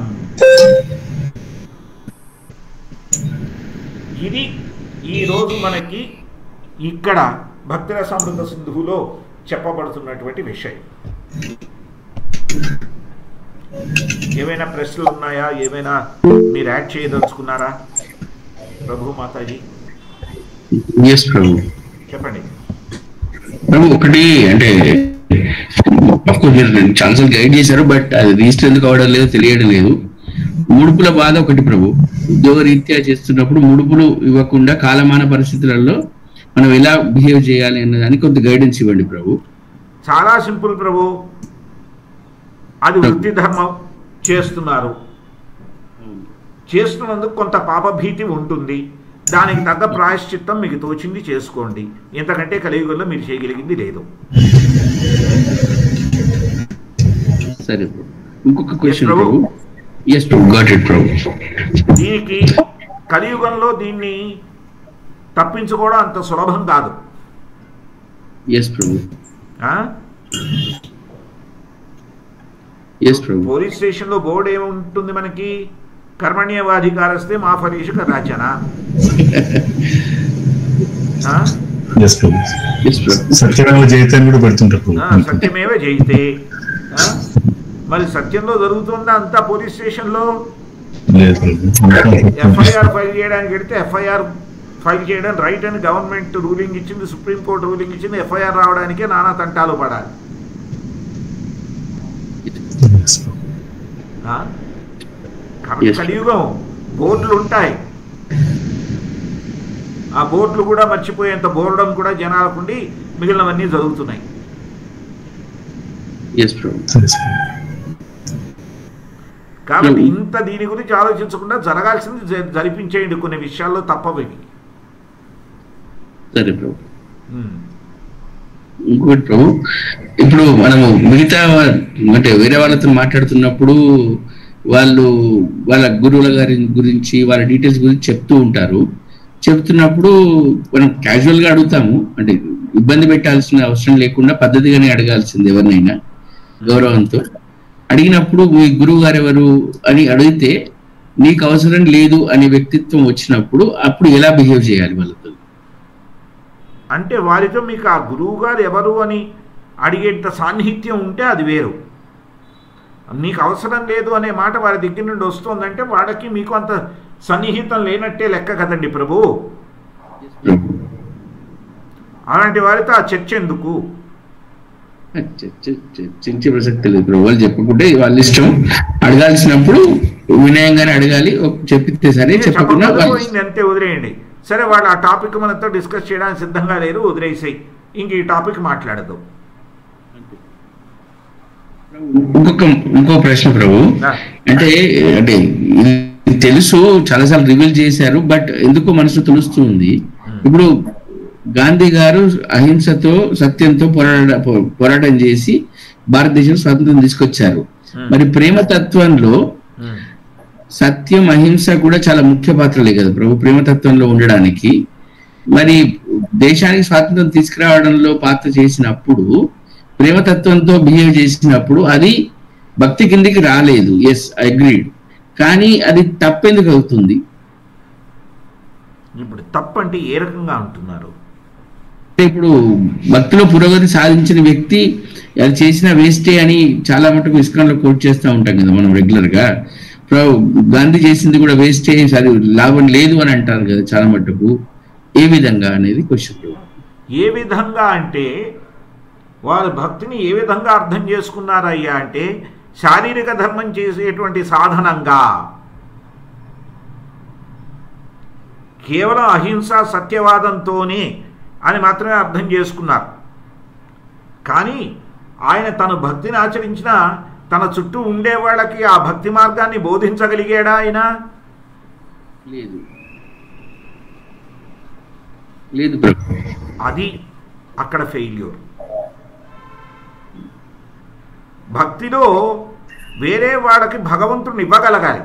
ఇది ఈరోజు మనకి ఇక్కడ భక్తిరసామృత సింధువులో చెప్పబడుతున్నటువంటి విషయం. ఏమైనా ప్రశ్నలు ఉన్నాయా? ఏమైనా మీరు యాడ్ చేయదలుచుకున్నారా ప్రభు మాతాజీ? చెప్పండి ప్రభు. ఒకటి అంటే మీరు ఛాన్సల్ గైడ్ చేశారు, బట్ అది రిజిస్టర్ ఎందుకు అవడం లేదు తెలియడం లేదు. ముడుపుల బాధ ఒకటి ప్రభు. ఉద్యోగ రీత్యా చేస్తున్నప్పుడు ముడుపులు ఇవ్వకుండా కాలమాన పరిస్థితులలో మనం ఎలా బిహేవ్ చేయాలి అన్నదానికి కొంత గైడెన్స్ ఇవ్వండి ప్రభు. చాలా సింపుల్ ప్రభు. అది వృత్తి ధర్మం చేస్తున్నారు, చేస్తున్నందుకు కొంత పాపభీతి ఉంటుంది. దానికి తగ్గ ప్రాయశ్చిత్తం మీకు తోచింది చేసుకోండి. ఎంతకంటే కలియుగంలో మీరు చేయగలిగింది లేదు. సరే ప్రభు. ఇంకొక question Prabhu. yes Prabhu, got it ప్రభు. దీనికి కలియుగంలో దీన్ని తప్పించుకోవడం అంత సులభం కాదు. yes ప్రభు. yes ప్రభు. పోలీస్ స్టేషన్ లో బోర్డు ఏముంటుంది మనకి? కర్మణ్యవాధికారస్తే మా ఫలీషు కదాచన. సత్యమేవ జయితే కూడా పెడుతుంటారు. సత్యమేవ జయితే. మరి సత్యంలో జరుగుతుందా అంతా పోలీస్ స్టేషన్ లో? ఎఫ్ఐఆర్ ఫైల్ చేయడానికి వెళితే ఎఫ్ఐఆర్ ఫైల్ చేయడం రైట్ అని గవర్నమెంట్ రూలింగ్ ఇచ్చింది, సుప్రీంకోర్టు రూలింగ్ ఇచ్చింది. ఎఫ్ఐఆర్ రావడానికే నానా తంటాలు పడాలి. కాబట్టి కలియుగం బోర్డులు ఉంటాయి. ఆ బోర్డులు కూడా మర్చిపోయేంత బోర్డం కూడా జనాలకుండి మిగిలినవన్నీ జరుగుతున్నాయి. కాబట్టి ఇంత దీని గురించి ఆలోచించకుండా జరగాల్సింది జరిపించేయండి. కొన్ని విషయాల్లో తప్పవి. సరే ప్రభు. ఇంకోటి ప్రభు, ఇప్పుడు మనము మిగతా అంటే వేరే వాళ్ళతో మాట్లాడుతున్నప్పుడు వాళ్ళు వాళ్ళ గురువుల గారి గురించి వాళ్ళ డీటెయిల్స్ గురించి చెప్తూ ఉంటారు. చెప్తున్నప్పుడు మనం క్యాజువల్ గా అడుగుతాము, అంటే ఇబ్బంది పెట్టాల్సిన అవసరం లేకుండా పద్ధతిగానే అడగాల్సింది. ఎవరినైనా గౌరవంతో అడిగినప్పుడు మీ గురువు గారు ఎవరు అని అడిగితే నీకు అవసరం లేదు అనే వ్యక్తిత్వం వచ్చినప్పుడు అప్పుడు ఎలా బిహేవ్ చేయాలి వాళ్ళతో? అంటే వారితో మీకు ఆ గురువు గారు ఎవరు అని అడిగేంత సాన్నిహిత్యం ఉంటే అది వేరు. నీకు అవసరం లేదు అనే మాట వారి దగ్గర నుండి వస్తుందంటే వాడికి మీకు అంత సన్నిహితం లేనట్టే లెక్క కదండి ప్రభు. అలాంటి వారితో ఆ చర్చ ఎందుకు? చర్చించే ప్రసక్తి లేదు ప్రభు. వాళ్ళు చెప్పకుంటే వాళ్ళ ఇష్టం. అడగాల్సినప్పుడు వినయంగానే అడగాలి. చెప్పితే సరే, చెప్పకుండా అంతే వదిలేయండి. సరే, వాళ్ళు ఆ టాపిక్ మనతో డిస్కస్ చేయడానికి సిద్ధంగా లేరు, వదిలేసాయి. ఇంక ఈ టాపిక్ మాట్లాడదు. ఇంకో ప్రశ్న ప్రభు. అంటే తెలుసు చాలాసార్లు రివీల్ చేశారు, బట్ ఎందుకో మనసు తెలుస్తుంది. ఇప్పుడు గాంధీ గారు అహింసతో సత్యంతో పోరాటం చేసి భారతదేశం స్వాతంత్రం తీసుకొచ్చారు. మరి ప్రేమతత్వంలో సత్యం అహింస కూడా చాలా ముఖ్య పాత్రలే కదా ప్రభు ప్రేమతత్వంలో ఉండడానికి. మరి దేశానికి స్వాతంత్రం తీసుకురావడంలో పాత్ర చేసినప్పుడు, ప్రేమతత్వంతో బిహేవ్ చేసినప్పుడు అది భక్తి కిందికి రాలేదు. Yes, agreed. కానీ అది తప్పెందుకు అవుతుంది? ఇప్పుడు తప్పు అంటే ఏ రకంగా అంటున్నారు? ఇప్పుడు భక్తిలో పురోగతి సాధించిన వ్యక్తి అది చేసిన వేస్టే అని చాలా మటుకు ఇస్కాన్లో కోట్ చేస్తూ ఉంటాం కదా మనం రెగ్యులర్ గా. గాంధీ చేసింది కూడా వేస్టే, సరే లాభం లేదు అని అంటారు కదా చాలా మటుకు. ఏ విధంగా అనేది క్వశ్చన్. ఏ విధంగా అంటే వారు భక్తిని ఏ విధంగా అర్థం చేసుకున్నారయ్యా అంటే శారీరక ధర్మం చేసేటువంటి సాధనంగా, కేవలం అహింస సత్యవాదంతోనే అని మాత్రమే అర్థం చేసుకున్నారు. కానీ ఆయన తన భక్తిని ఆచరించిన తన చుట్టూ ఉండే వాళ్ళకి ఆ భక్తి మార్గాన్ని బోధించగలిగాడా ఆయన? లేదు లేదు ప్రభు. అది అక్కడ ఫెయిల్యూర్. భక్తిలో వేరే వాళ్ళకి భగవంతుడిని ఇవ్వగలగాలి.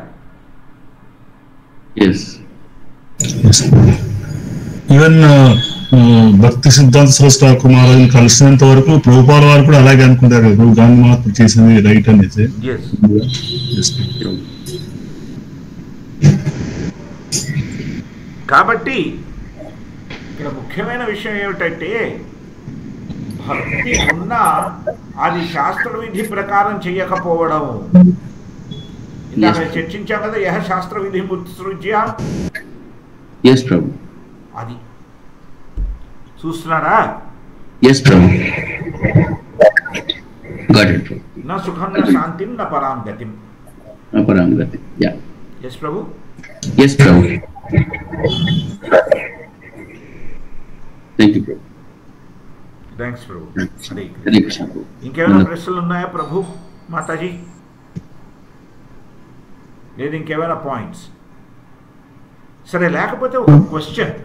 ఈవెన్ భక్తి సిద్ధాంత సరస్వతి కుమార్ కలిసినంత వరకు ప్రభుపాల వారు కూడా అలాగే అనుకుంటారు, గాంధీ మహాత్మ చేసింది రైట్ అనేది. కాబట్టి ఇక్కడ ముఖ్యమైన విషయం ఏమిటంటే భక్తి ఉన్నా అది శాస్త్ర విధి ప్రకారం చేయకపోవడం. ఇందాక చర్చించాం కదా, యహ శాస్త్ర విధి ముత్సృజ్య. అది చూస్తున్నారా? నా సుఖం నా శాంతిం నా పరాం గతిం. ఎస్ ప్రభు. థ్యాంక్స్ ప్రభు. ఇంకేమైనా ప్రశ్నలు ఉన్నాయా ప్రభు మాతాజీ? లేదు ఇంకేమైనా పాయింట్స్? సరే, లేకపోతే ఒక క్వశ్చన్.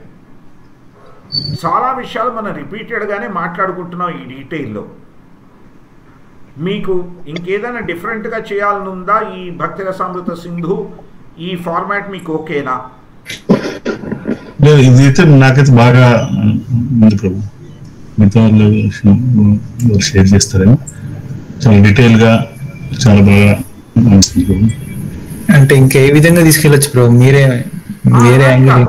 చాలా విషయాలు మనం రిపీటెడ్గానే మాట్లాడుకుంటున్నాం ఈ డీటెయిల్లో. మీకు ఇంకేదైనా డిఫరెంట్గా చేయాలని ఉందా? ఈ భక్తి రసామృత సింధు ఈ ఫార్మాట్ మీకు ఓకేనా? ఇదైతే నాకైతే బాగా ఉంది ప్రభు. మిగతా వాళ్ళు షేర్ చేస్తారని చాలా డీటెయిల్ గా చాలా బాగా. అంటే ఇంకా ఏ విధంగా తీసుకెళ్ళచ్చు ప్రభు? మీరే వేరే యాంగిల్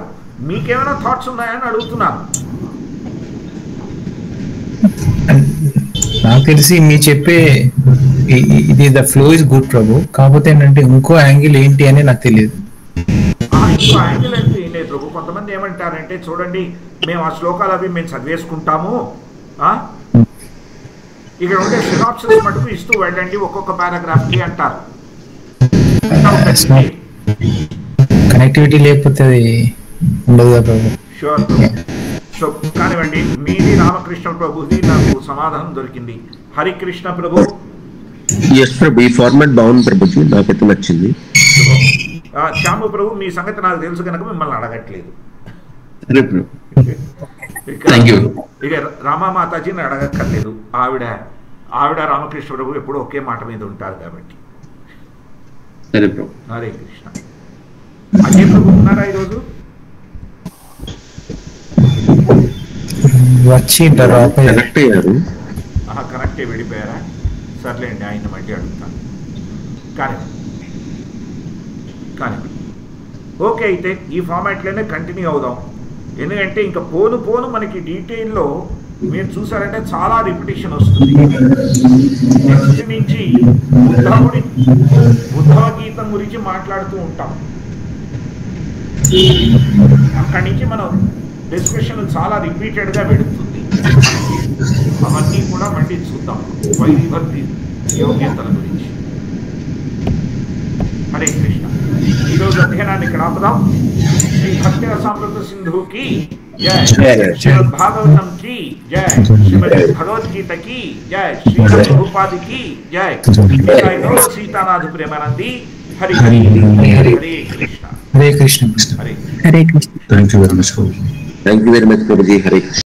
మీకేమైనా థాట్స్ ఉన్నాయని అడుగుతున్నాను. నాకు తెలిసి మీ చెప్పే ఇది ద ఫ్లో ఇస్ గుడ్ ప్రభు. కాకపోతే ఏంటంటే ఇంకో యాంగిల్ ఏంటి అని నాకు తెలియదు. ఇంకో యాంగిల్ అంటే ఏం లేదు ప్రభు. కొంతమంది ఏమంటారంటే, చూడండి మేము ఆ శ్లోకాలు అవి మేము చదివేసుకుంటాము, ఇక్కడ ఉండే సినాప్సిస్ మటుకు ఇస్తూ వెళ్ళండి ఒక్కొక్క పారాగ్రాఫ్ కి అంటారు. కనెక్టివిటీ లేకపోతే అది ఉండదు ప్రభు. షూర్. సో కానివ్వండి, మీది రామకృష్ణ ప్రభుది నాకు సమాధానం దొరికింది. హరికృష్ణ ప్రభు. ప్రభు ఈ ఫార్మాట్ బాగుంది ప్రభుజీ, నాకైతే నచ్చింది. శ్యాము ప్రభు, మీ సంగతి నాకు తెలుసు కనుక మిమ్మల్ని అడగట్లేదు. ఇక రామామాతాజీని అడగక్కర్లేదు. ఆవిడ రామకృష్ణ ప్రభు ఎప్పుడు ఒకే మాట మీద ఉంటారు కాబట్టి. హరే కృష్ణ. అజయ్ ప్రభు ఉన్నారా ఈరోజు? కనెక్టే వెళ్ళిపోయారా? సర్లేండి, ఆయన మళ్ళీ అడుగుతాను. కానీ ఓకే, అయితే ఈ ఫార్మాట్లోనే కంటిన్యూ అవుదాం. ఎందుకంటే ఇంకా పోను పోను మనకి డీటెయిల్లో మీరు చూసారంటే చాలా రిపిటేషన్ వస్తుంది. నెక్స్ట్ నుంచి ఉద్ధవ గీతం గురించి మాట్లాడుతూ ఉంటాం. అక్కడి నుంచి మనం డిస్కషన్ చాలా రిపీటెడ్గా పెడుతుంది. అవన్నీ కూడా మళ్ళీ చూద్దాం, వైభక్తి యోగ్యతల గురించి. హరే కృష్ణ. ఈరోజు అధ్యయనాన్ని ఇక్కడ ఆపుదాం. శ్రీ భక్తి రసామృత సింధుకి జై, శ్రీమద్ భాగవతం కి జై, శ్రీమద్ భగవద్గీత కి జై, శ్రీ ప్రభుపాదికి జై, సీతానాథ ప్రేమానంది. Hari Hari Hare Krishna. Hare Krishna. Hare Hare Krishna. Thank you very much. Thank you very much Prabhuji. Hare Krishna.